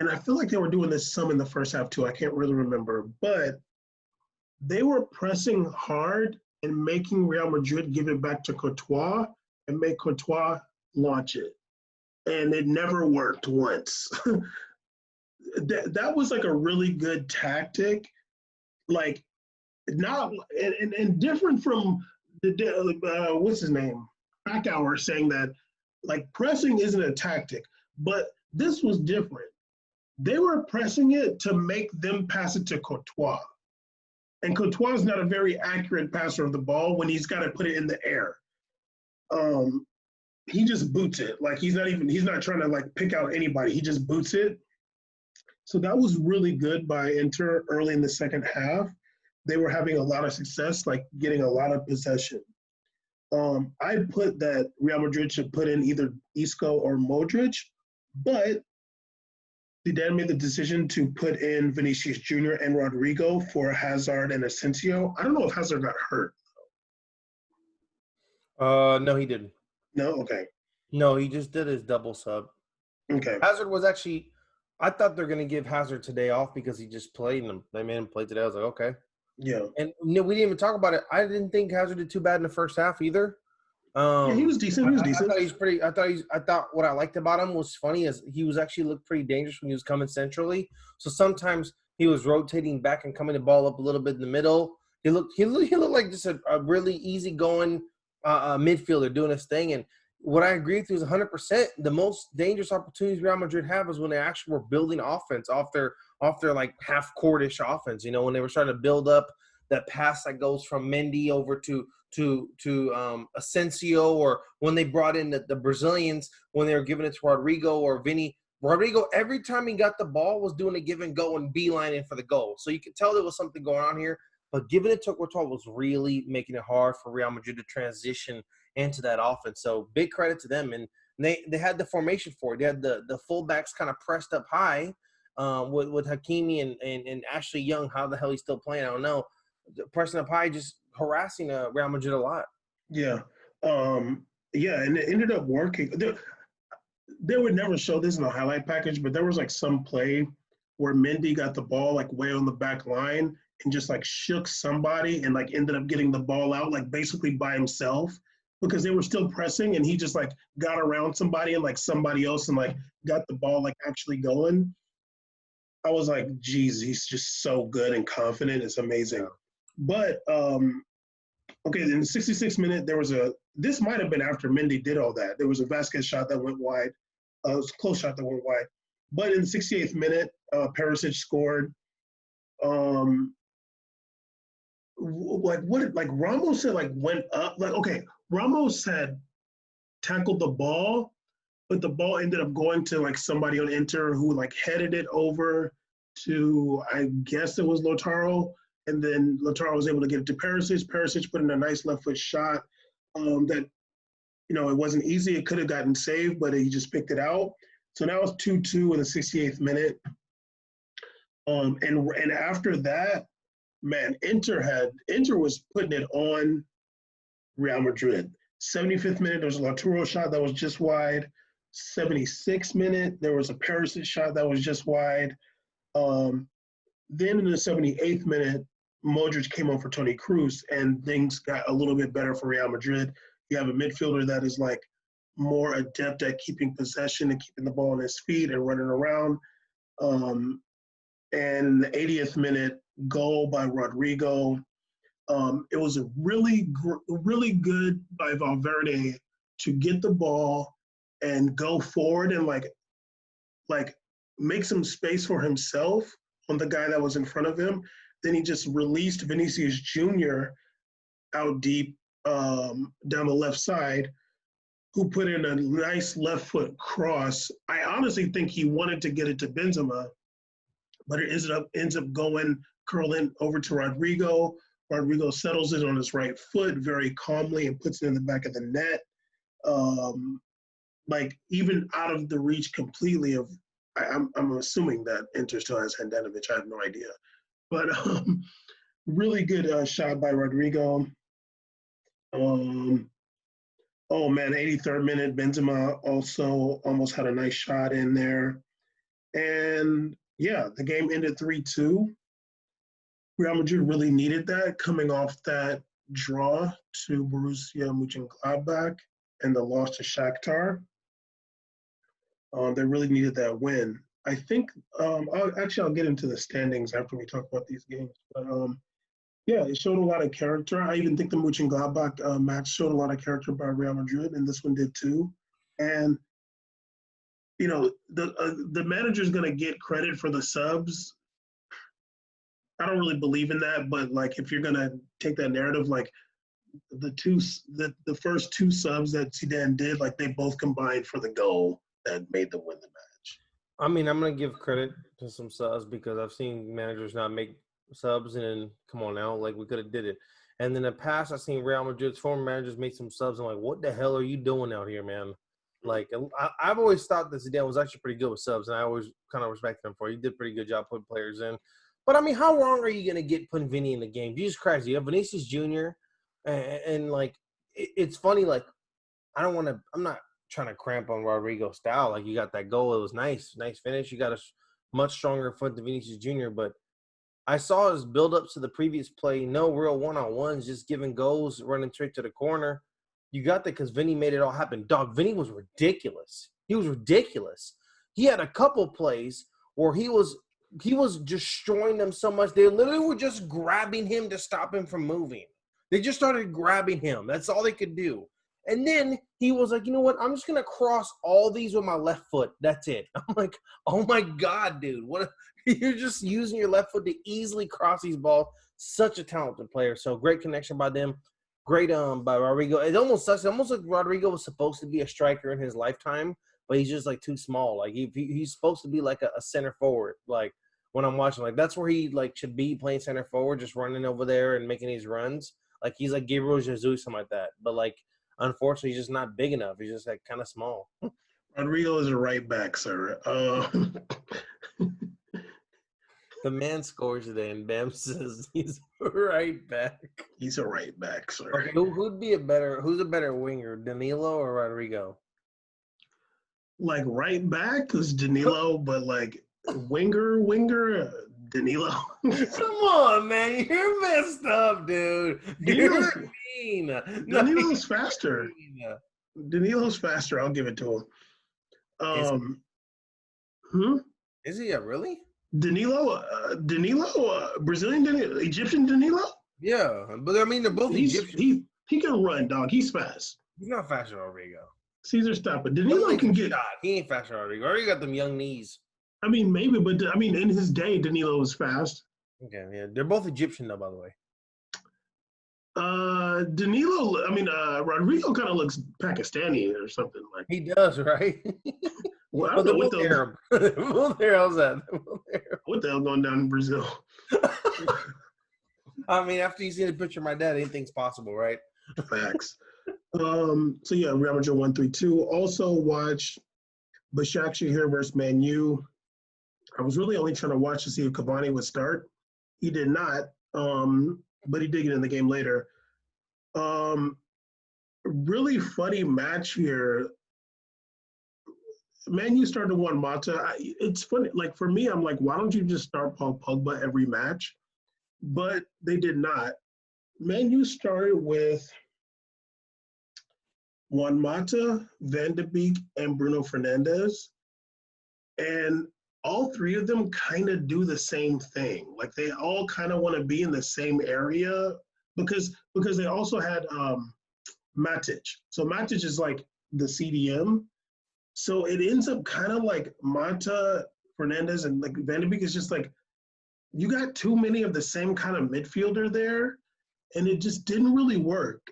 And I feel like they were doing this some in the first half too. I can't really remember. But they were pressing hard and making Real Madrid give it back to Courtois and make Courtois launch it. And it never worked once. that was like a really good tactic. Like not and different from what's his name, Krakauer saying that like pressing isn't a tactic, but this was different. They were pressing it to make them pass it to Courtois. And Courtois is not a very accurate passer of the ball when he's got to put it in the air. Um, he just boots it. Like he's not trying to like pick out anybody. He just boots it. So that was really good by Inter early in the second half. They were having a lot of success, like getting a lot of possession. I put that Real Madrid should put in either Isco or Modric, but Zidane made the decision to put in Vinicius Jr. and Rodrigo for Hazard and Asensio. I don't know if Hazard got hurt. No, he didn't. No? Okay. No, he just did his double sub. Okay. Hazard was actually – I thought they're going to give Hazard today off because he just played, and they made him play today. I was like, okay. Yeah. And we didn't even talk about it. I didn't think Hazard did too bad in the first half either. Yeah, he was decent. He was decent. I thought he's pretty. I thought what I liked about him was funny is he was actually looked pretty dangerous when he was coming centrally. So sometimes he was rotating back and coming the ball up a little bit in the middle. He looked like just a really easygoing midfielder doing his thing. And what I agree with you is 100%. The most dangerous opportunities Real Madrid have is when they actually were building offense off their like half courtish offense. You know, when they were trying to build up that pass that goes from Mendy over to Asensio, or when they brought in the Brazilians, when they were giving it to Rodrigo or Vinny. Rodrigo, every time he got the ball, was doing a give and go and beelining for the goal. So you could tell there was something going on here. But giving it to Courtois was really making it hard for Real Madrid to transition into that offense. So big credit to them. And they had the formation for it. They had the fullbacks kind of pressed up high with Hakimi and Ashley Young. How the hell he's still playing, I don't know. Pressing up high, just harassing Real Madrid a lot. Yeah. Yeah, and it ended up working. They would never show this in the highlight package, but there was like some play where Mendy got the ball like way on the back line and just like shook somebody and like ended up getting the ball out like basically by himself because they were still pressing and he just like got around somebody and like somebody else and like got the ball like actually going. I was like, geez, he's just so good and confident. It's amazing. But okay, in the 66th minute, this might have been after Mendy did all that. There was a Vasquez shot that went wide. It was a close shot that went wide. But in the 68th minute, Perisic scored. Like Ramos had like went up. Like, okay, Ramos had tackled the ball, but the ball ended up going to like somebody on Inter who like headed it over to, I guess it was Lautaro. And then Lautaro was able to get it to Perisic. Perisic put in a nice left foot shot that, you know, it wasn't easy. It could have gotten saved, but he just picked it out. So now it's 2-2 in the 68th minute. And after that, man, Inter was putting it on Real Madrid. 75th minute, there was a Lautaro shot that was just wide. 76th minute, there was a Perisic shot that was just wide. Then in the 78th minute, Modric came on for Toni Kroos, and things got a little bit better for Real Madrid. You have a midfielder that is like more adept at keeping possession and keeping the ball on his feet and running around. And the 80th minute goal by Rodrigo. It was a really good by Valverde to get the ball and go forward and like make some space for himself on the guy that was in front of him. Then he just released Vinicius Jr. out deep down the left side, who put in a nice left foot cross. I honestly think he wanted to get it to Benzema, but it ends up curling over to Rodrigo. Rodrigo settles it on his right foot very calmly and puts it in the back of the net. Like even out of the reach completely of, I'm assuming that Inter still has Handanovic. I have no idea. But really good shot by Rodrigo. Oh, man, 83rd minute, Benzema also almost had a nice shot in there. And, yeah, the game ended 3-2. Real Madrid really needed that coming off that draw to Borussia Mönchengladbach and the loss to Shakhtar. They really needed that win. I think I'll get into the standings after we talk about these games. But yeah, it showed a lot of character. I even think the Mönchengladbach match showed a lot of character by Real Madrid, and this one did too. And the manager's going to get credit for the subs. I don't really believe in that, but like if you're going to take that narrative, like the first two subs that Zidane did, like they both combined for the goal that made them win the match. I mean, I'm gonna give credit to some subs because I've seen managers not make subs, and then come on now, like we could have did it. And in the past, I've seen Real Madrid's former managers make some subs. I'm like, what the hell are you doing out here, man? Like, I've always thought that Zidane was actually pretty good with subs, and I always kind of respected him for it. He did a pretty good job putting players in. But I mean, how wrong are you gonna get putting Vinny in the game? Jesus Christ, you have Vinicius Jr. and like, it's funny. Like, I'm not trying to cramp on Rodrigo's style. Like, you got that goal. It was nice finish. You got a much stronger foot than Vinicius Jr., but I saw his build-ups to the previous play. No real one-on-ones, just giving goals, running straight to the corner. You got that because Vinny made it all happen. Dog, Vinny was ridiculous. He was ridiculous. He had a couple plays where he was destroying them so much. They literally were just grabbing him to stop him from moving. They just started grabbing him. That's all they could do. And then he was like, you know what? I'm just going to cross all these with my left foot. That's it. I'm like, oh, my God, dude. What? You're just using your left foot to easily cross these balls. Such a talented player. So great connection by them. Great by Rodrigo. It almost sucks. It almost like Rodrigo was supposed to be a striker in his lifetime, but he's just like too small. Like he's supposed to be like a center forward. Like when I'm watching, like that's where he like should be playing center forward, just running over there and making these runs. Like he's like Gabriel Jesus, something like that. But like, unfortunately, he's just not big enough. He's just like kind of small. Rodrigo is a right back, sir. The man scores today, and Bam says he's a right back. He's a right back, sir. Okay, who's a better winger, Danilo or Rodrigo? Like right back is Danilo, but like winger, Danilo. Come on, man. You're messed up, dude. You're mean. Danilo's faster. Danilo's faster. I'll give it to him. Is he really? Danilo, Brazilian Danilo, Egyptian Danilo? Yeah, but I mean, they're both Egyptian. He can run, dog. He's fast. He's not faster than Rodrigo. Caesar, stop it. Danilo can get shot. He ain't faster than Rodrigo. Rodrigo got them young knees. I mean, maybe, but I mean, in his day, Danilo was fast. Okay, yeah. They're both Egyptian, though, by the way. Rodrigo kind of looks Pakistani or something like. He does, right? Well, I don't know what the Arab. What the hell's that? What the hell going down in Brazil? I mean, after you see the picture of my dad, anything's possible, right? Facts. So yeah, Real Madrid 1-3-2. Also watch Başakşehir versus Man U. I was really only trying to watch to see if Cavani would start. He did not, but he did get in the game later. Really funny match here. Man U started Juan Mata. It's funny. Like for me, I'm like, why don't you just start Paul Pogba every match? But they did not. Man U started with Juan Mata, Van de Beek, and Bruno Fernandes. And all three of them kind of do the same thing. Like they all kind of want to be in the same area because they also had Matic. So Matic is like the CDM. So it ends up kind of like Mata, Fernandes, and like Van de Beek is just like, you got too many of the same kind of midfielder there, and it just didn't really work.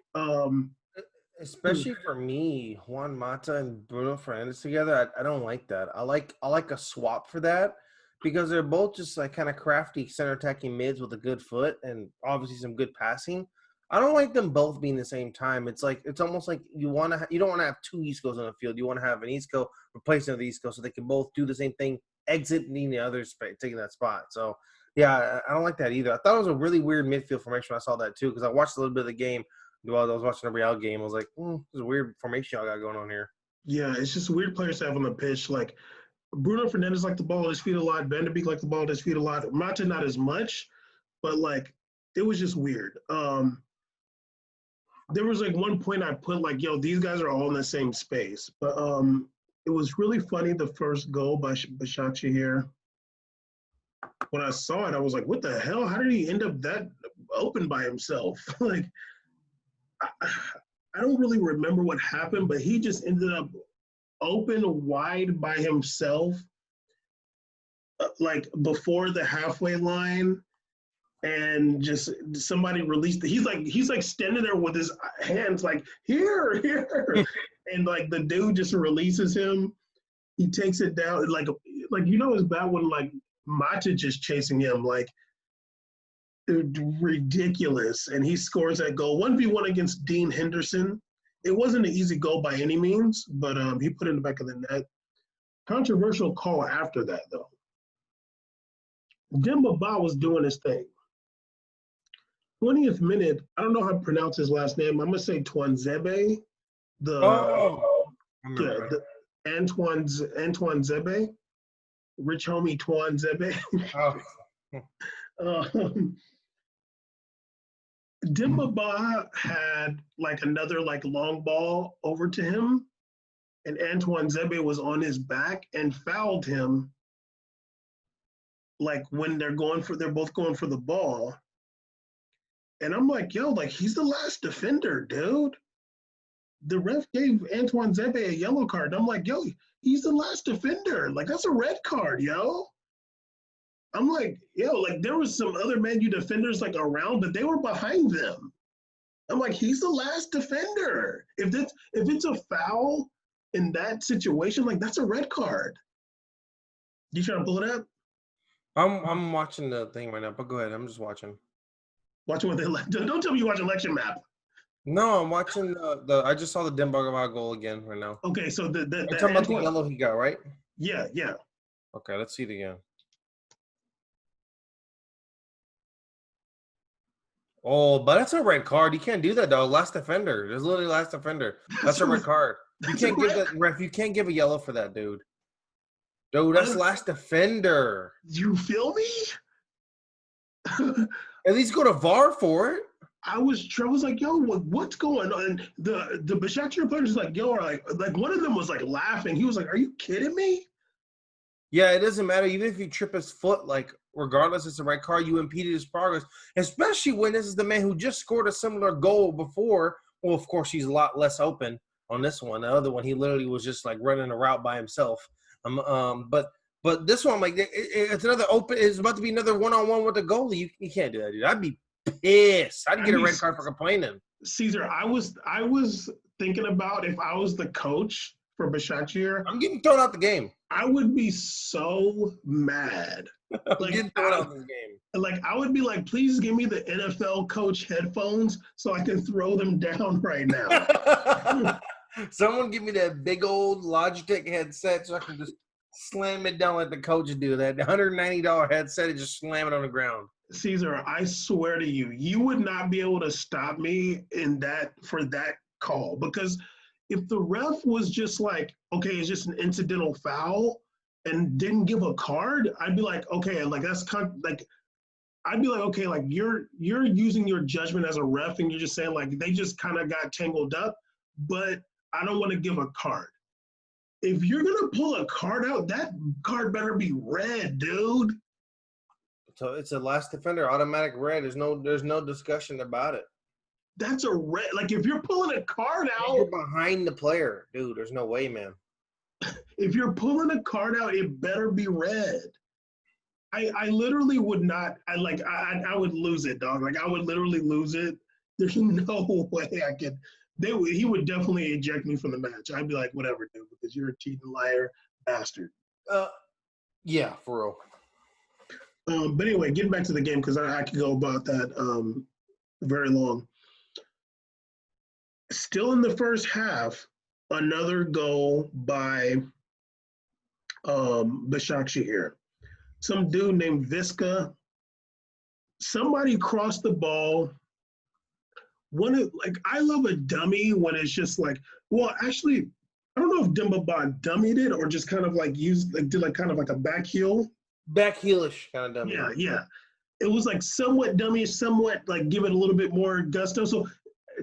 Especially for me, Juan Mata and Bruno Fernandes together, I don't like that. I like a swap for that because they're both just like kind of crafty center attacking mids with a good foot and obviously some good passing. I don't like them both being the same time. It's almost like you don't want to have two Iscos on the field. You want to have an Isco replacing the Isco so they can both do the same thing, exiting the other taking that spot. So yeah, I don't like that either. I thought it was a really weird midfield formation. I saw that too because I watched a little bit of the game while I was watching the Real game. I was like, this is a weird formation y'all got going on here. Yeah, it's just weird players to have on the pitch. Like Bruno Fernandes liked the ball at his feet a lot. Van de Beek liked the ball at his feet a lot. Mata not as much, but like it was just weird. There was like one point I put like, yo, these guys are all in the same space. But it was really funny, the first goal by Bashachi here. When I saw it, I was like, what the hell? How did he end up that open by himself? Like, I don't really remember what happened, but he just ended up open wide by himself, like before the halfway line, and just somebody released. He's like standing there with his hands like here, here, and like the dude just releases him. He takes it down like it's bad when like Matic is chasing him like ridiculous, and he scores that goal 1v1 against Dean Henderson. It wasn't an easy goal by any means, but he put it in the back of the net. Controversial call after that, though. Demba Ba was doing his thing. 20th minute, I don't know how to pronounce his last name. I'm going to say Twanzebe. Antoine Zebe. Rich homie Twanzebe. Demba Ba had like another like long ball over to him, and Antoine Zebe was on his back and fouled him. Like when they're both going for the ball, and I'm like, yo, like he's the last defender, dude. The ref gave Antoine Zebe a yellow card. I'm like, yo, he's the last defender. Like that's a red card, yo. I'm like, yo, like there was some other Man U defenders like around, but they were behind them. I'm like, he's the last defender. If it's a foul in that situation, like that's a red card. You trying to pull it up? I'm watching the thing right now, but go ahead. I'm just watching. Watching what they don't tell me you watch election map. No, I'm watching the. I just saw the Demba Ba goal again right now. Okay, so the You're talking about the yellow he got, right? Yeah. Okay, let's see it again. Oh, but that's a red card. You can't do that, though. Last defender. There's literally last defender. That's a red card. You can't give that ref. You can't give a yellow for that, dude. Dude, that's last defender. You feel me? At least go to VAR for it. I was like, yo, what's going on? And the Besiktas players like, yo, like one of them was like laughing. He was like, are you kidding me? Yeah, it doesn't matter. Even if you trip his foot, like regardless, it's a red card. You impeded his progress, especially when this is the man who just scored a similar goal before. Well, of course, he's a lot less open on this one. The other one, he literally was just like running a route by himself. But this one, like, it's another open. It's about to be another one-on-one with the goalie. You can't do that, dude. I'd be pissed. I'd get a red card for complaining. Caesar, I was thinking about if I was the coach for Besiktas. I'm getting thrown out the game. I would be so mad. Like, getting thrown out the game. Like I would be like, please give me the NFL coach headphones so I can throw them down right now. Someone give me that big old Logitech headset so I can just slam it down like the coach do. That $190 headset and just slam it on the ground. Caesar, I swear to you, you would not be able to stop me for that call, because if the ref was just like, okay, it's just an incidental foul and didn't give a card, I'd be like, okay, like that's like, I'd be like, okay, like you're using your judgment as a ref and you're just saying like they just kind of got tangled up, but I don't want to give a card. If you're gonna pull a card out, that card better be red, dude. So it's a last defender, automatic red. There's no discussion about it. That's a red. Like if you're pulling a card out, you're behind the player, dude. There's no way, man. If you're pulling a card out, it better be red. I literally would not. I would lose it, dog. Like I would literally lose it. There's no way I could. He would definitely eject me from the match. I'd be like, whatever, dude, because you're a cheating liar bastard. Yeah, for real. But anyway, getting back to the game, because I could go about that very long. Still in the first half, another goal by Besiktas here. Some dude named Visca. Somebody crossed the ball. I love a dummy when it's just like, well, actually, I don't know if Demba Ba dummied it or just kind of like did kind of like a back heel. Back heelish kind of dummy. Yeah. It was like somewhat dummy, somewhat like give it a little bit more gusto. So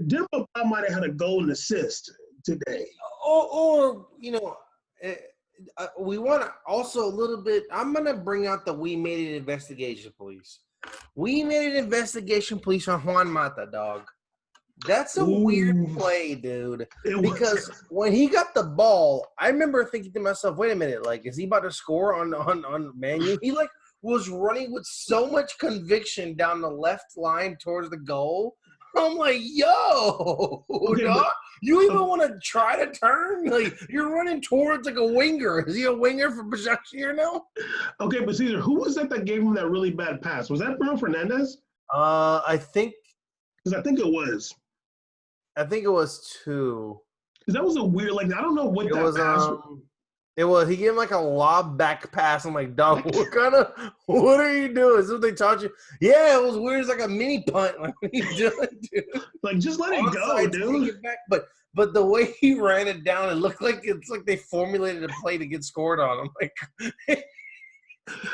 Demba Ba might have had a goal and assist today. Or we want to also a little bit. I'm gonna bring out the We Made It investigation police. We made an investigation police on Juan Mata, dog. That's a weird play, dude. Because when he got the ball, I remember thinking to myself, "Wait a minute, like, is he about to score on Man U?" He like was running with so much conviction down the left line towards the goal. I'm like, "Yo, dog, you even want to try to turn? Like, you're running towards like a winger. Is he a winger for Başakşehir now?" Okay, but Caesar, who was that gave him that really bad pass? Was that Bruno Fernandes? I think Because I think it was. I think it was 2. Because that was a weird, like, I don't know what that pass was. It was. He gave him like a lob back pass. I'm like, dog, what are you doing? Is this what they taught you? Yeah, it was weird. It's like a mini punt. Like, what are you doing, dude? Like, just let it go, dude. It back. But the way he ran it down, it looked like it's like they formulated a play to get scored on. I'm like,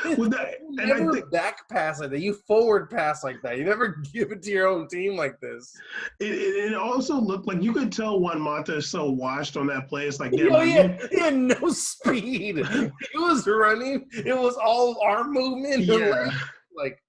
you never back pass like that. You forward pass like that. You never give it to your own team like this. It also looked like you could tell Juan Mata is so washed on that play. It's like, he had no speed. He was running. It was all arm movement. Yeah. Like,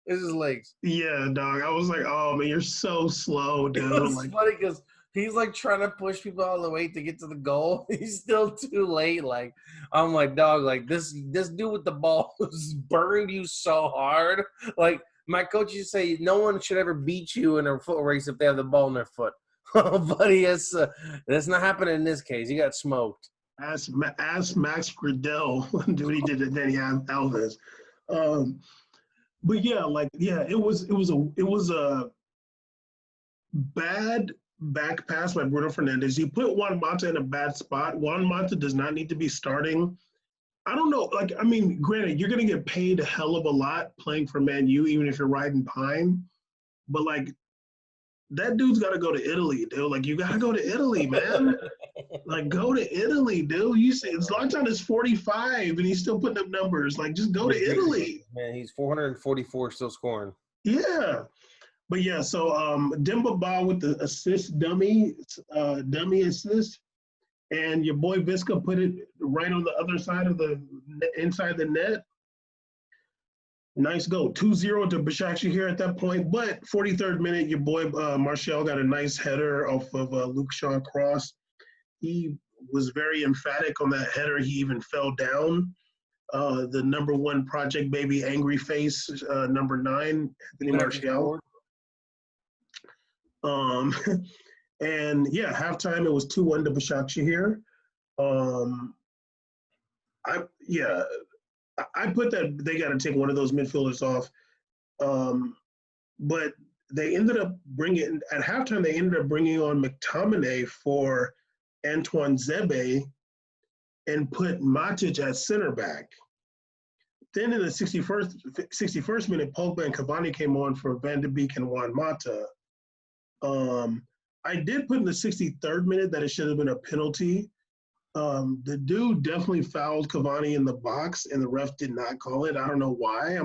it's his legs. Yeah, dog. I was like, oh, man, you're so slow, dude. It was funny because he's like trying to push people all the way to get to the goal. He's still too late. Like, I'm like, dog, like this dude with the ball was burned you so hard. Like, my coach used to say, no one should ever beat you in a foot race if they have the ball in their foot. But that's not happening in this case. He got smoked. Ask Max Gradell, dude, he did it. Then he had Alves. But yeah, it was a bad back pass by Bruno Fernandes. You put Juan Mata in a bad spot. Juan Mata does not need to be starting. I don't know. Like, I mean, granted, you're going to get paid a hell of a lot playing for Man U, even if you're riding Pine. But, like, that dude's got to go to Italy, dude. Like, you got to go to Italy, man. Like, go to Italy, dude. You say Zlatan is 45 and he's still putting up numbers. Like, just go to Italy. Man, he's 444 still scoring. Yeah. But yeah, so Demba Ba with the assist dummy assist, and your boy Visca put it right on the other side of inside the net. Nice goal. 2-0 to Başakşehir at that point, but 43rd minute, your boy Martial got a nice header off of Luke Shaw cross. He was very emphatic on that header. He even fell down. The number 1 project baby angry face, number 9, Anthony Martial. And yeah, halftime it was 2-1 to Başakşehir. I put that they got to take one of those midfielders off. But they ended up bringing at halftime. They ended up bringing on McTominay for Antoine Zebe and put Matic at center back. Then in the 61st minute, Pogba and Cavani came on for Van de Beek and Juan Mata. I did put in the 63rd minute that it should have been a penalty. The dude definitely fouled Cavani in the box, and the ref did not call it. I don't know why.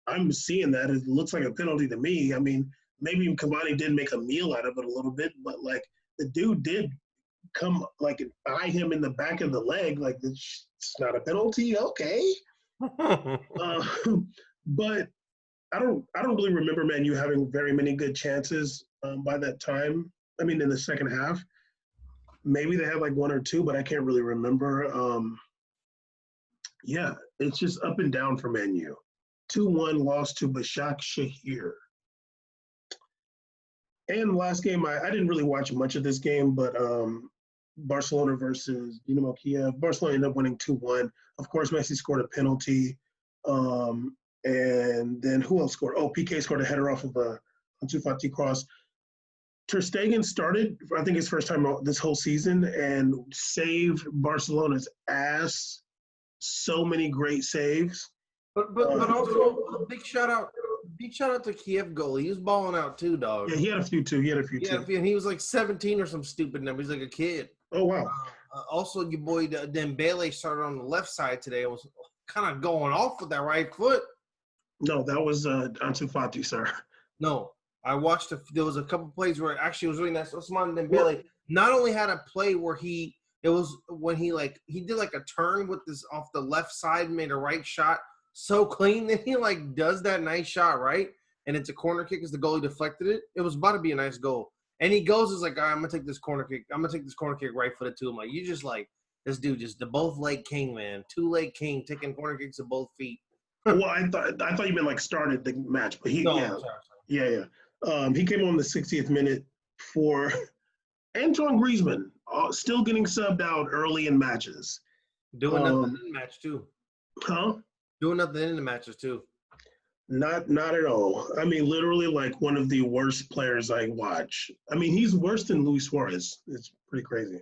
I'm seeing that. It looks like a penalty to me. I mean, maybe Cavani did make a meal out of it a little bit, but, like, the dude did come, like, and eye him in the back of the leg. Like, it's not a penalty? Okay. But I don't really remember Man U having very many good chances by that time. I mean, in the second half, maybe they had like 1 or 2, but I can't really remember. Yeah, it's just up and down for Man U. 2-1 loss to Başakşehir. And the last game, I didn't really watch much of this game, but Barcelona versus Dinamo Kiev. Barcelona ended up winning 2-1. Of course, Messi scored a penalty. And then who else scored? Oh, PK scored a header off of a Ansu Fati cross. Ter Stegen started, I think, his first time this whole season and saved Barcelona's ass. So many great saves. But also a big shout out to Kiev goalie. He was balling out too, dog. Yeah, he had a few too. And he was like 17 or some stupid number. He's like a kid. Oh wow. Also, your boy Dembele started on the left side today. It was kind of going off with that right foot. No, that was Ansu Fati, sir. No, I watched. There was a couple plays where it actually was really nice. Ousmane Dembele not only had a play where he It was when he did like a turn with this off the left side, made a right shot so clean. Then he like does that nice shot right, and it's a corner kick as the goalie deflected it. It was about to be a nice goal, and he goes is like, all right, I'm gonna take this corner kick. I'm gonna take this corner kick right footed too. I'm like, you just like this dude, just the both leg king, man, 2-leg king, taking corner kicks with both feet. Well, I thought you meant like started the match, but No, I'm sorry. yeah. He came on the 60th minute for Antoine Griezmann, still getting subbed out early in matches. Doing nothing in the match too. Huh? Doing nothing in the matches too. Not at all. I mean, literally like one of the worst players I watch. I mean, he's worse than Luis Suarez. It's pretty crazy.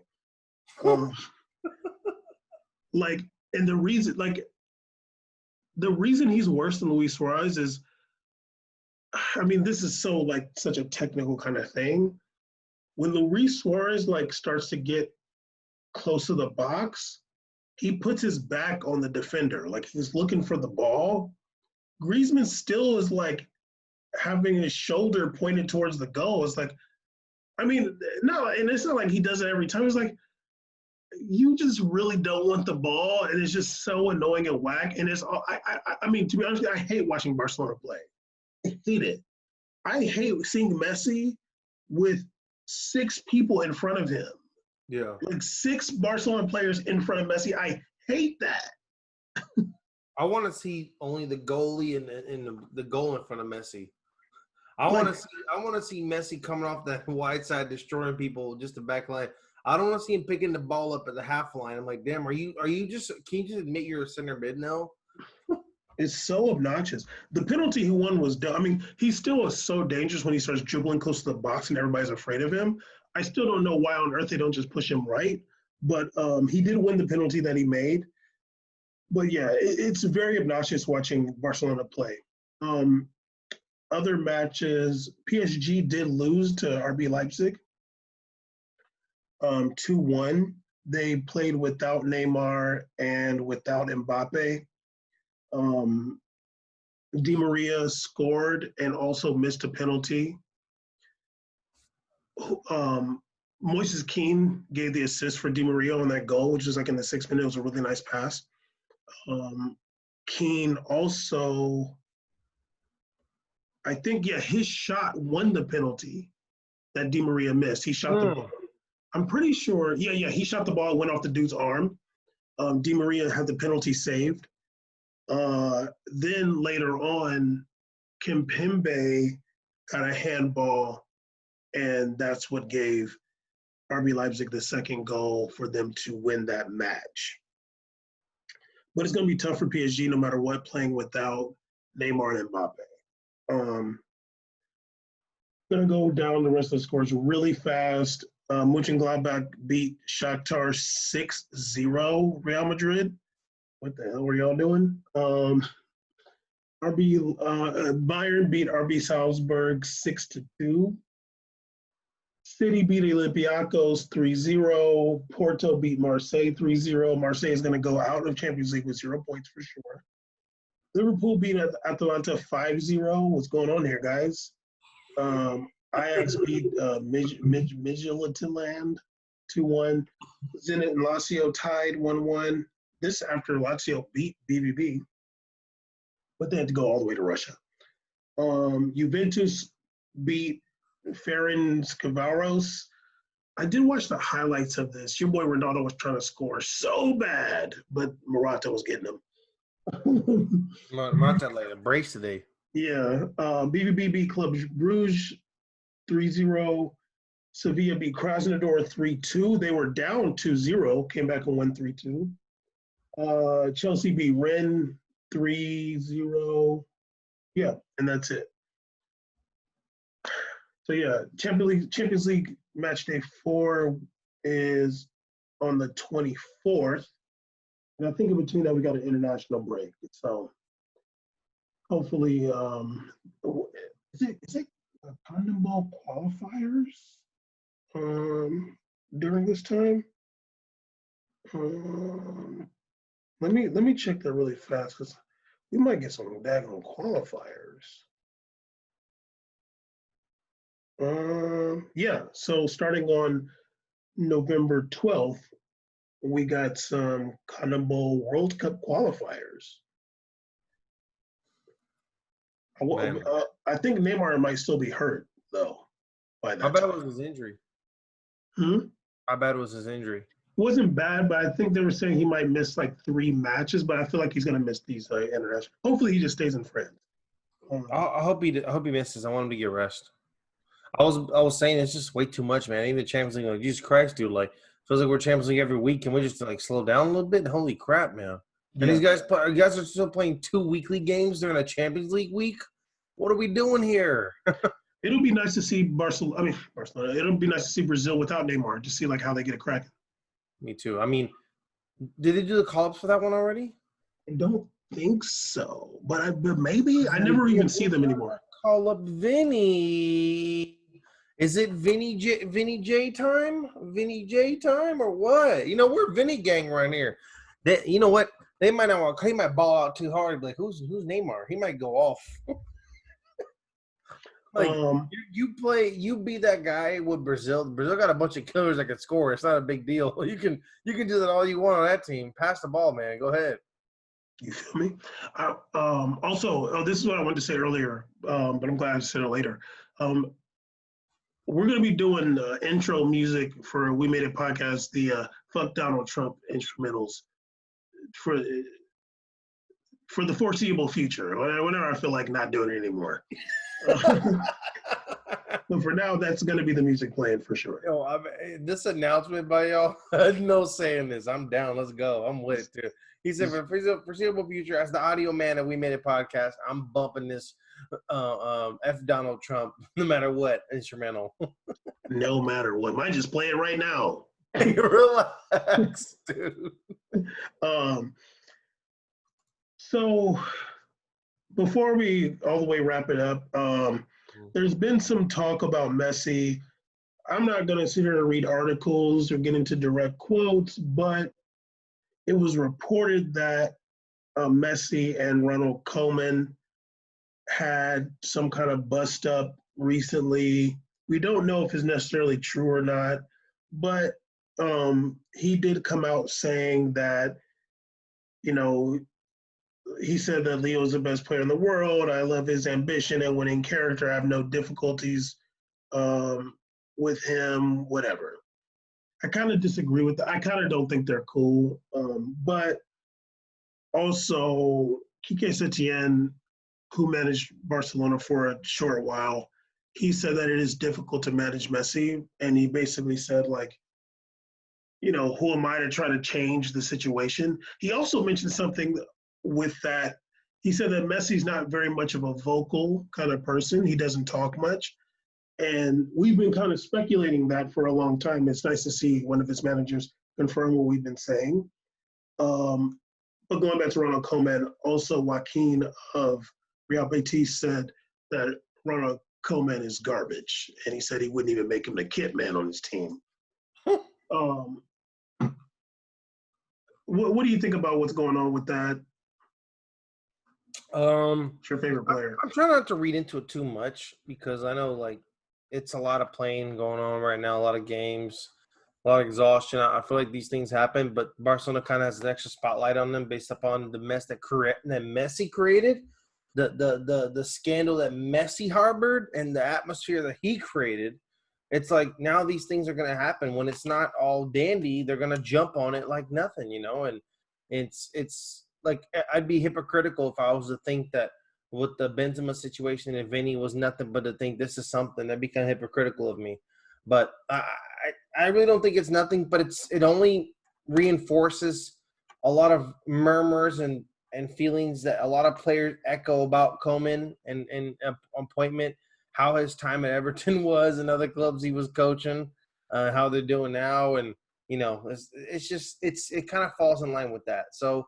Like, and the reason he's worse than Luis Suarez is, I mean, this is so like such a technical kind of thing. When Luis Suarez like starts to get close to the box, he puts his back on the defender, like he's looking for the ball. Griezmann still is like having his shoulder pointed towards the goal. It's like, I mean, no, and it's not like he does it every time. It's like, you just really don't want the ball, and it's just so annoying and whack. And it's all, I mean, to be honest, I hate watching Barcelona play. I hate it. I hate seeing Messi with 6 people in front of him. Yeah. Like 6 Barcelona players in front of Messi. I hate that. I want to see only the goalie and the goal in front of Messi. I want to see Messi coming off that wide side, destroying people just the back line. I don't want to see him picking the ball up at the half line. I'm like, damn, can you just admit you're a center mid now? It's so obnoxious. The penalty he won was dumb. I mean, he still is so dangerous when he starts dribbling close to the box and everybody's afraid of him. I still don't know why on earth they don't just push him right. But he did win the penalty that he made. But yeah, it's very obnoxious watching Barcelona play. Other matches, PSG did lose to RB Leipzig 2-1. They played without Neymar and without Mbappe. Di Maria scored and also missed a penalty. Moises Kean gave the assist for Di Maria on that goal, which was like in the 6th minute. It was a really nice pass. Kean also, I think, his shot won the penalty that Di Maria missed. He shot the ball. I'm pretty sure, he shot the ball, went off the dude's arm. Di Maria had the penalty saved. Then later on, Kimpembe got a handball, and that's what gave RB Leipzig the second goal for them to win that match. But it's going to be tough for PSG no matter what, playing without Neymar and Mbappe. Going to go down the rest of the scores really fast. Mönchengladbach beat Shakhtar 6-0 Real Madrid. What the hell were y'all doing? Bayern beat RB Salzburg 6-2. City beat Olympiacos 3-0. Porto beat Marseille 3-0. Marseille is going to go out of Champions League with 0 points for sure. Liverpool beat Atalanta 5-0. What's going on here, guys? Ajax beat Midtjylland 2-1. Zenit and Lazio tied 1-1. This after Lazio beat BVB, but they had to go all the way to Russia. Juventus beat Ferencváros. I did watch the highlights of this. Your boy Ronaldo was trying to score so bad, but Morata was getting him. Morata like a brace today. Yeah. BVB beat Club Bruges 3-0. Sevilla beat Krasnodar 3-2. They were down 2-0, came back and won 3-2. Chelsea beat Rennes 3-0. Yeah, and that's it. So yeah, Champions League match day 4 is on the 24th. And I think in between that we got an international break. So hopefully is it Condom qualifiers during this time? Let me check that really fast because we might get some daggone qualifiers. Yeah, so starting on November 12th, we got some CONMEBOL World Cup qualifiers. Man, I think Neymar might still be hurt though by how that bad time. was his injury? Hmm? How bad was his injury? Wasn't bad, but I think they were saying he might miss like 3 matches. But I feel like he's gonna miss these international. Hopefully, he just stays in France. I hope he misses. I want him to get rest. I was saying it's just way too much, man. Even the Champions League, like Jesus Christ, dude. Like feels like we're Champions League every week. Can we just like slow down a little bit? Holy crap, man! And Yeah, you guys are still playing 2 weekly games during a Champions League week. What are we doing here? it'll be nice to see Barcelona. I mean, Barcelona. It'll be nice to see Brazil without Neymar. Just see like how they get it cracking. Me too. I mean, did they do the call-ups for that one already? I don't think so, but maybe I never even see them anymore. Call up Vinny. Is it Vinny J time? Vinny J time or what? We're Vinny gang right here. You know what? They might not want. He might ball out too hard. Like who's Neymar? He might go off. Like you be that guy with Brazil. Brazil got a bunch of killers that can score. It's not a big deal. You can do that all you want on that team. Pass the ball, man. Go ahead. You feel me? Also, this is what I wanted to say earlier, but I'm glad I said it later. We're going to be doing intro music for We Made It podcast, the Fuck Donald Trump instrumentals for the foreseeable future, whenever I feel like not doing it anymore. But for now, that's going to be the music playing for sure. This announcement by y'all, no saying this. I'm down. Let's go. I'm with it, too. He said, for foreseeable future, as the audio man that We Made It podcast, I'm bumping this F Donald Trump, no matter what, instrumental. No matter what. Might just play it right now. Relax, dude. So before we all the way wrap it up, there's been some talk about Messi. I'm not going to sit here and read articles or get into direct quotes, but it was reported that Messi and Ronald Koeman had some kind of bust up recently. We don't know if it's necessarily true or not, but he did come out saying that, he said that Leo's the best player in the world. I love his ambition and winning character. I have no difficulties with him, whatever. I kind of disagree with that. I kind of don't think they're cool. But also, Quique Setien, who managed Barcelona for a short while, he said that it is difficult to manage Messi. And he basically said, like, who am I to try to change the situation? He also mentioned something with that. He said that Messi's not very much of a vocal kind of person. He doesn't talk much. And we've been kind of speculating that for a long time. It's nice to see one of his managers confirm what we've been saying. But going back to Ronald Koeman, also Joaquin of Real Betis said that Ronald Koeman is garbage. And he said he wouldn't even make him the kit man on his team. What do you think about what's going on with that? What's your favorite player? I'm trying not to read into it too much because I know like it's a lot of playing going on right now, a lot of games, a lot of exhaustion. I feel like these things happen, but Barcelona kind of has an extra spotlight on them based upon the mess that Messi created, the scandal that Messi harbored, and the atmosphere that he created. It's like now these things are going to happen. When it's not all dandy, they're going to jump on it like nothing, and it's like I'd be hypocritical if I was to think that with the Benzema situation and Vinny was nothing but to think this is something. That'd be kind of hypocritical of me. But I really don't think it's nothing, but it only reinforces a lot of murmurs and feelings that a lot of players echo about Koeman and appointment, how his time at Everton was and other clubs he was coaching, how they're doing now. And, it kind of falls in line with that. So,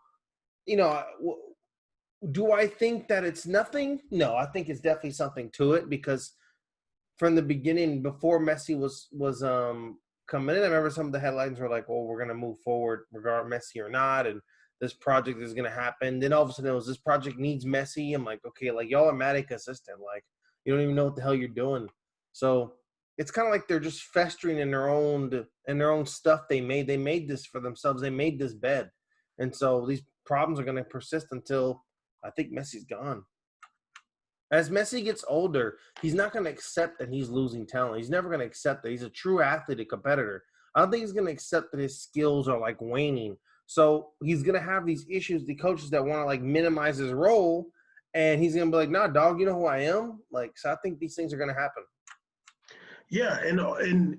do I think that it's nothing? No, I think it's definitely something to it because from the beginning, before Messi was coming in, I remember some of the headlines were like, "Oh, we're gonna move forward, regard Messi or not, and this project is gonna happen." Then all of a sudden, it was this project needs Messi. I'm like, okay, like y'all are mad inconsistent. Like you don't even know what the hell you're doing. So it's kind of like they're just festering in their own stuff they made. They made this for themselves. They made this bed. And so these problems are going to persist until I think Messi's gone. As Messi gets older, he's not going to accept that he's losing talent. He's never going to accept that. He's a true athlete, a competitor. I don't think he's going to accept that his skills are like waning. So he's going to have these issues, the coaches that want to like minimize his role. And he's going to be like, nah, dog, you know who I am? Like, so I think these things are going to happen. Yeah. And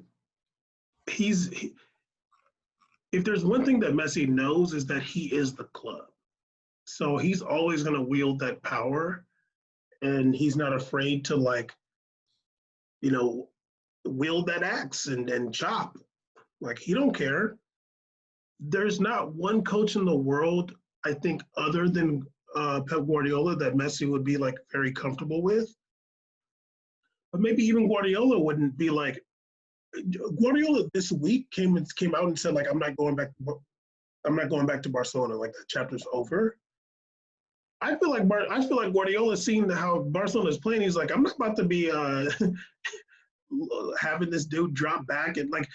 if there's one thing that Messi knows is that he is the club. So he's always going to wield that power. And he's not afraid to wield that axe and chop. Like he don't care. There's not one coach in the world, I think, other than Pep Guardiola that Messi would be like very comfortable with. But maybe even Guardiola wouldn't be like. Guardiola this week came out and said like I'm not going back to Barcelona. Like that chapter's over. I feel like Guardiola's seen how Barcelona's playing. He's like, I'm not about to be having this dude drop back and like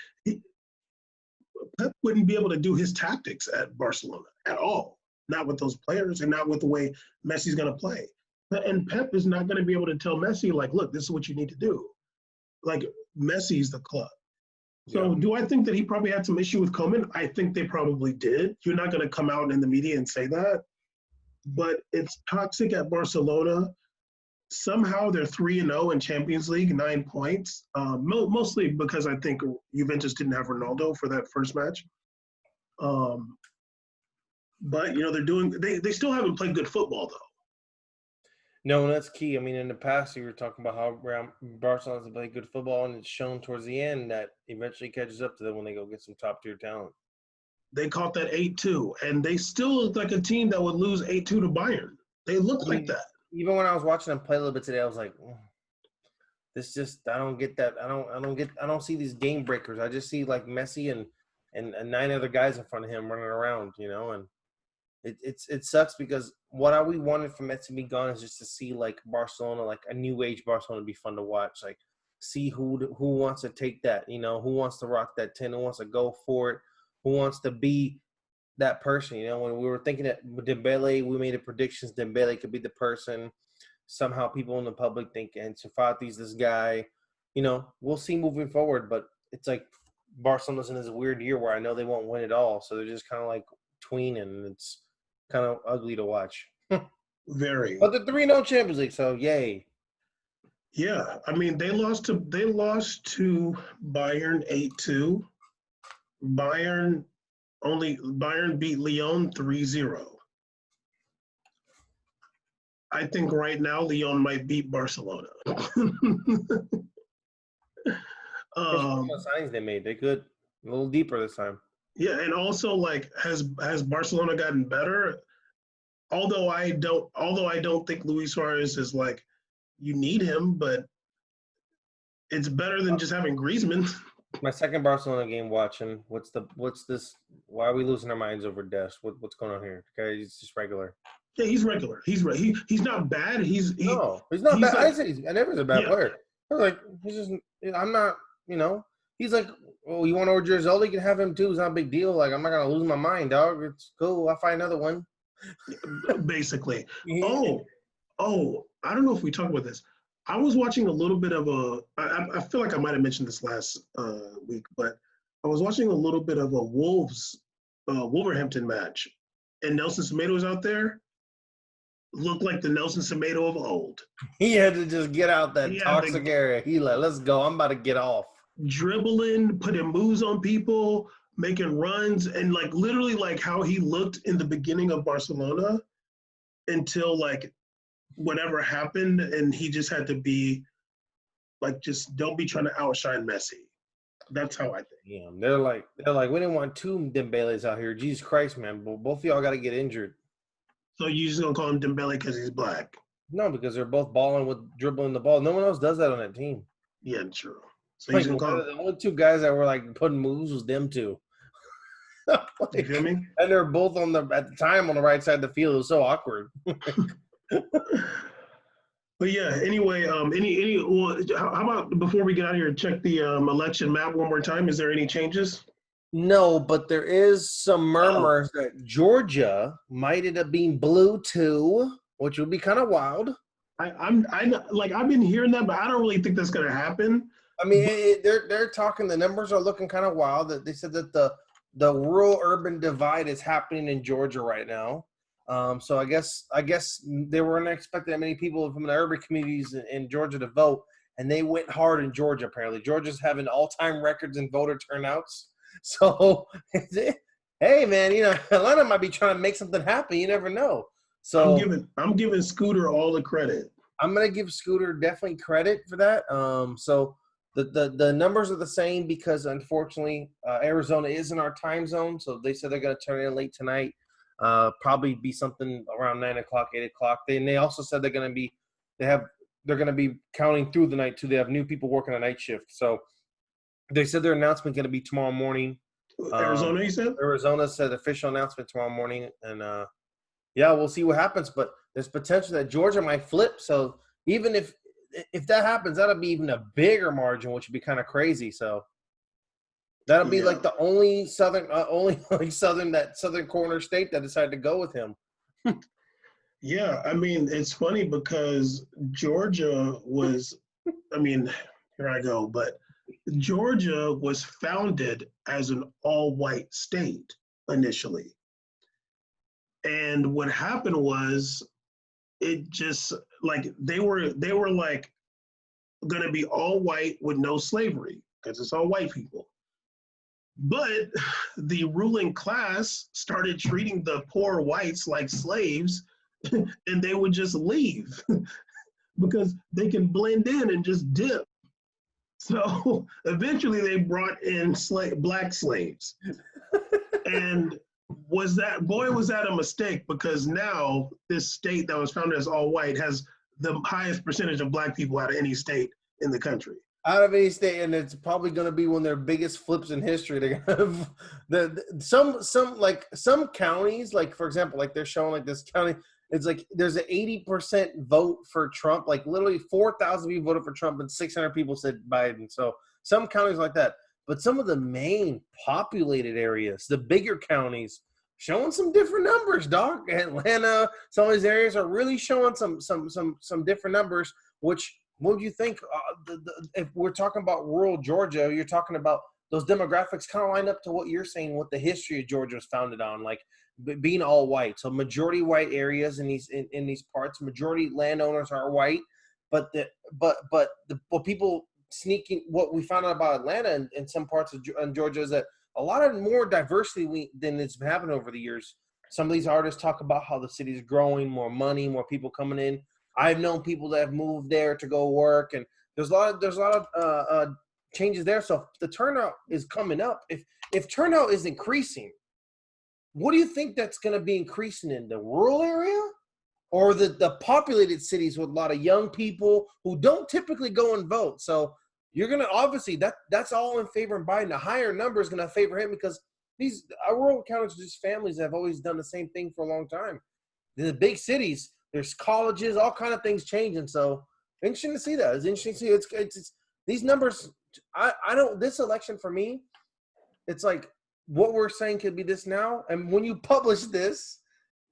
Pep wouldn't be able to do his tactics at Barcelona at all. Not with those players and not with the way Messi's going to play. And Pep is not going to be able to tell Messi like, look, this is what you need to do. Like Messi's the club. So do I think that he probably had some issue with Koeman? I think they probably did. You're not going to come out in the media and say that. But it's toxic at Barcelona. Somehow they're 3-0 in Champions League, 9 points. Mostly because I think Juventus didn't have Ronaldo for that first match. But they still haven't played good football though. No, that's key. I mean, in the past, you were talking about how Barcelona has played good football, and it's shown towards the end that eventually catches up to them when they go get some top tier talent. They caught that 8-2, and they still look like a team that would lose 8-2 to Bayern. They look like that. Even when I was watching them play a little bit today, I was like, this just I don't get that. I don't see these game breakers. I just see like Messi and 9 other guys in front of him running around, and it sucks because what we wanted from Messi to be gone is just to see like Barcelona, like a new age Barcelona, be fun to watch. Like see who wants to take that, who wants to rock that 10, who wants to go for it. Who wants to be that person? When we were thinking that Dembele, we made a predictions Dembele could be the person. Somehow people in the public think Ansu Fati's this guy. We'll see moving forward, but it's like Barcelona's in this weird year where I know they won't win it all, so they're just kind of like tweening, and it's kind of ugly to watch. Very. But the 3-0 Champions League, so yay. Yeah, I mean they lost to Bayern 8-2. Bayern beat Lyon 3-0. I think right now Lyon might beat Barcelona. Signings they made, they could a little deeper this time. Yeah, and also like has Barcelona gotten better? Although I don't think Luis Suarez is like you need him, but it's better than just having Griezmann. My second Barcelona game watching. What's this? Why are we losing our minds over Dest? What's going on here? Okay, he's just regular. Yeah, he's regular. He's not bad. He's not bad. Like, I never was a bad player. I was like, he's just. I'm not. He's like, oh, you want Orger Zola? You can have him too. It's not a big deal. Like, I'm not gonna lose my mind, dog. It's cool. I'll find another one. Basically. Oh, I don't know if we talked about this. I was watching a little bit of I feel like I might have mentioned this last week, but I was watching a little bit of a Wolverhampton match, and Nelson Semedo was out there. Looked like the Nelson Semedo of old. He had to just get out that toxic area. He like, let's go. I'm about to get off. Dribbling, putting moves on people, making runs, and like literally like how he looked in the beginning of Barcelona until like whatever happened, and he just had to be like, just don't be trying to outshine Messi. That's how I think. Yeah, they're like, we didn't want 2 Dembeles out here. Jesus Christ, man! Both of y'all got to get injured. So you just gonna call him Dembele because he's black? No, because they're both balling with dribbling the ball. No one else does that on that team. Yeah, true. So like, the only 2 guys that were like putting moves was them 2. Like, you feel me? And they're both at the time on the right side of the field. It was so awkward. But yeah, anyway, well, how about before we get out of here, check the election map one more time. Is there any changes? No, but there is some Oh, murmurs that Georgia might end up being blue too, which would be kind of wild. I've been hearing that, but I don't really think that's gonna happen. I mean, But they're talking. The numbers are looking kind of wild. That they said that the rural urban divide is happening in Georgia right now. So I guess they weren't expecting that many people from the urban communities in Georgia to vote, and they went hard in Georgia. Apparently, Georgia's having all-time records in voter turnouts. So, hey, man, Atlanta might be trying to make something happen. You never know. So I'm giving Scooter all the credit. I'm gonna give Scooter definitely credit for that. So the numbers are the same because unfortunately Arizona is in our time zone, so they said they're gonna turn it in late tonight. Probably be something around 9 o'clock, 8 o'clock. They also said they're gonna be counting through the night too. They have new people working a night shift, so they said their announcement gonna be tomorrow morning. Arizona, you said? Arizona said official announcement tomorrow morning, and yeah, we'll see what happens, but there's potential that Georgia might flip. So even if that happens, that'll be even a bigger margin, which would be kind of crazy. So that'll be Yeah. like the only only like southern corner state that decided to go with him. Yeah, I mean, it's funny because Georgia was, I mean, here I go, but Georgia was founded as an all-white state initially. And what happened was it just like they were like going to be all white with no slavery because it's all white people. But the ruling class started treating the poor whites like slaves and they would just leave because they can blend in and just dip. So eventually they brought in black slaves. And was that a mistake because now this state that was founded as all white has the highest percentage of black people out of any state in the country. Out of any state, and it's probably going to be one of their biggest flips in history. They're going to have some counties, like for example, like they're showing like this county. It's like there's an 80% vote for Trump. Like literally 4,000 people voted for Trump, and 600 people said Biden. So some counties like that, but some of the main populated areas, the bigger counties, showing some different numbers. Dog, Atlanta, some of these areas are really showing some different numbers, which what do you think? If we're talking about rural Georgia, you're talking about those demographics kind of line up to what you're saying, what the history of Georgia was founded on, like being all white. So majority white areas in these parts, majority landowners are white, but what people sneaking, what we found out about Atlanta and some parts of Georgia is that a lot of more diversity than it's been happening over the years. Some of these artists talk about how the city is growing, more money, more people coming in. I've known people that have moved there to go work, and there's a lot of changes there. So if the turnout is coming up, if turnout is increasing, what do you think that's going to be increasing in the rural area or the populated cities with a lot of young people who don't typically go and vote? So you're going to obviously that's all in favor of Biden. A higher number is going to favor him because these rural counties are just families that have always done the same thing for a long time. The big cities, there's colleges, all kind of things changing. So interesting to see that. It's interesting to see. It's these numbers. I don't. This election for me, it's like what we're saying could be this now, and when you publish this,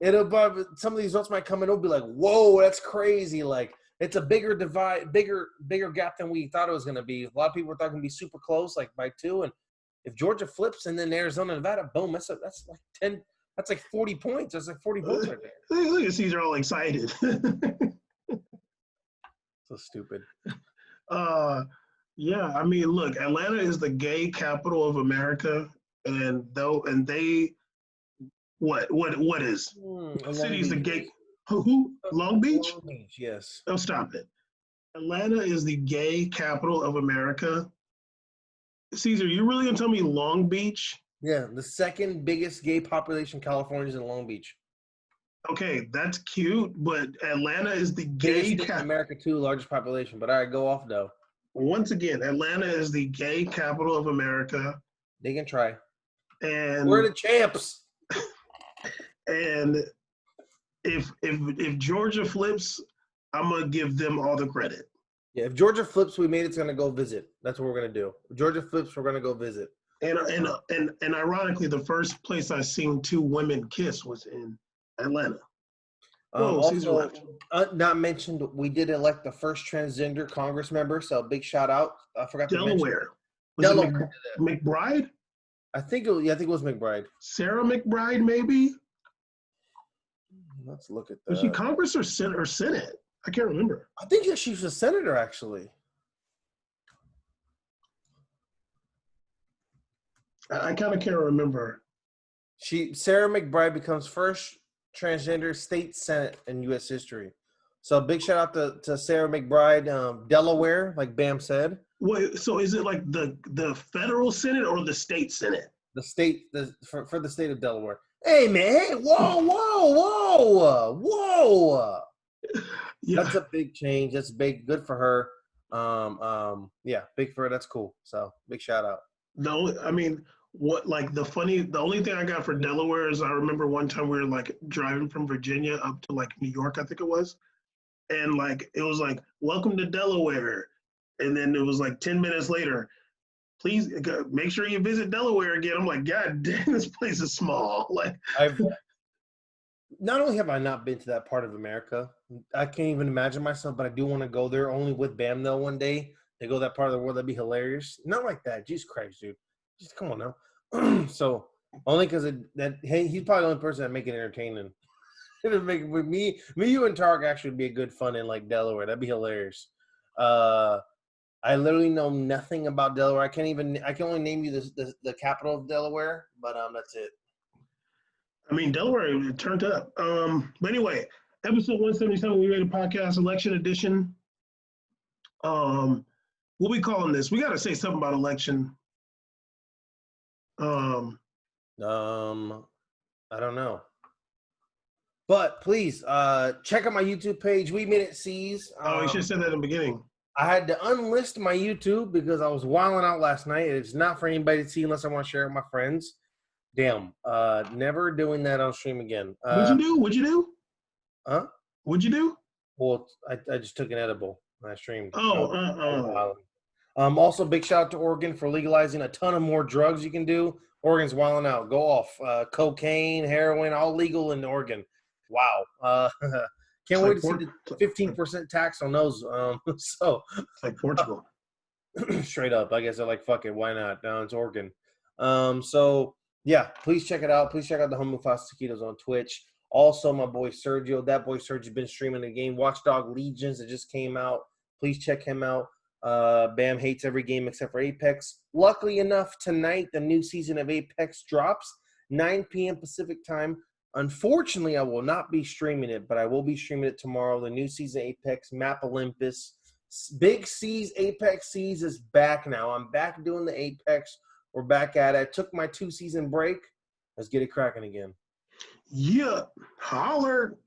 it'll some of these results might come in. It'll be like, whoa, that's crazy. Like it's a bigger divide, bigger gap than we thought it was going to be. A lot of people were talking to be super close, like by 2. And if Georgia flips and then Arizona, Nevada, boom, that's like 10. That's like 40 points. That's like 40 votes right there. Look at Caesar all excited. So stupid. Yeah, I mean, look, Atlanta is the gay capital of America, and they what is what city Long is the Beach. gay? Who? Long Beach? Long Beach, yes. Oh, stop it. Atlanta is the gay capital of America. Caesar, you really gonna tell me Long Beach? Yeah, the second biggest gay population in California is in Long Beach. Okay, that's cute, but Atlanta is the Biggest gay state in cap. America, too, largest population. But all right, go off though. Once again, Atlanta is the gay capital of America, They can try. We're and the champs. and if Georgia flips, I'm gonna give them all the credit. Yeah, if Georgia flips, we made it's gonna go visit. That's what we're gonna do. If Georgia flips, we're gonna go visit. And ironically, the first place I seen two women kiss was in Atlanta. Whoa, Caesar Also, left. not mentioned, we did elect the first transgender Congress member, so big shout out. I forgot to mention Delaware. Was Delaware. it McBride? I think it was McBride. Sarah McBride, maybe? Let's look at that. Was she Congress or Senate? I can't remember. I think she was a senator, actually. I kind of can't remember. Sarah McBride becomes first transgender state senate in U.S. history. So big shout out to Sarah McBride, Delaware, like Bam said. Wait, so is it like the federal Senate or the state Senate? The state, for the state of Delaware. Hey man, hey, whoa. Yeah. That's a big change. That's big, good for her. Yeah, big for her. That's cool. So big shout out. No, I mean, the only thing I got for Delaware is I remember one time we were like driving from Virginia up to like New York, I think it was. And like, it was like, welcome to Delaware. And then it was like 10 minutes later, please make sure you visit Delaware again. I'm like, God damn, this place is small. Like, not only have I not been to that part of America, I can't even imagine myself, but I do want to go there only with Bam though one day. They go that part of the world, that'd be hilarious. Not like that. Jesus Christ, dude. Just come on now. So only because he's probably the only person that make it entertaining. It'll make with me, you and Tarek actually would be a good fun in like Delaware. That'd be hilarious. I literally know nothing about Delaware. I can only name you the capital of Delaware, but that's it. I mean, Delaware, it turned up. But anyway, episode 177, We Made a Podcast, election edition. What we calling this? We got to say something about election. I don't know. But please, check out my YouTube page. We Made It Ceez. You should have said that in the beginning. I had to unlist my YouTube because I was wilding out last night. It's not for anybody to see unless I want to share it with my friends. Damn. Never doing that on stream again. What'd you do? Huh? What'd you do? Well, I just took an edible and I streamed. Oh, Also, big shout out to Oregon for legalizing a ton of more drugs you can do. Oregon's wilding out. Go off. Cocaine, heroin, all legal in Oregon. Wow. Can't wait to see the 15% tax on those. So it's like Portugal. Straight up. I guess they're like, fuck it, why not? No, it's Oregon. So yeah, please check it out. Please check out the Home Mufasa Taquitos on Twitch. Also, my boy Sergio. That boy Sergio's been streaming the game Watchdog Legions. It just came out. Please check him out. Bam hates every game except for Apex. Luckily enough, tonight the new season of Apex drops, 9 p.m. Pacific time. Unfortunately, I will not be streaming it, but I will be streaming it tomorrow. The new season of Apex, Map Olympus. Big Ceez, Apex Ceez is back now. I'm back doing the Apex. We're back at it. I took my 2-season break. Let's get it cracking again. Yeah. Holler.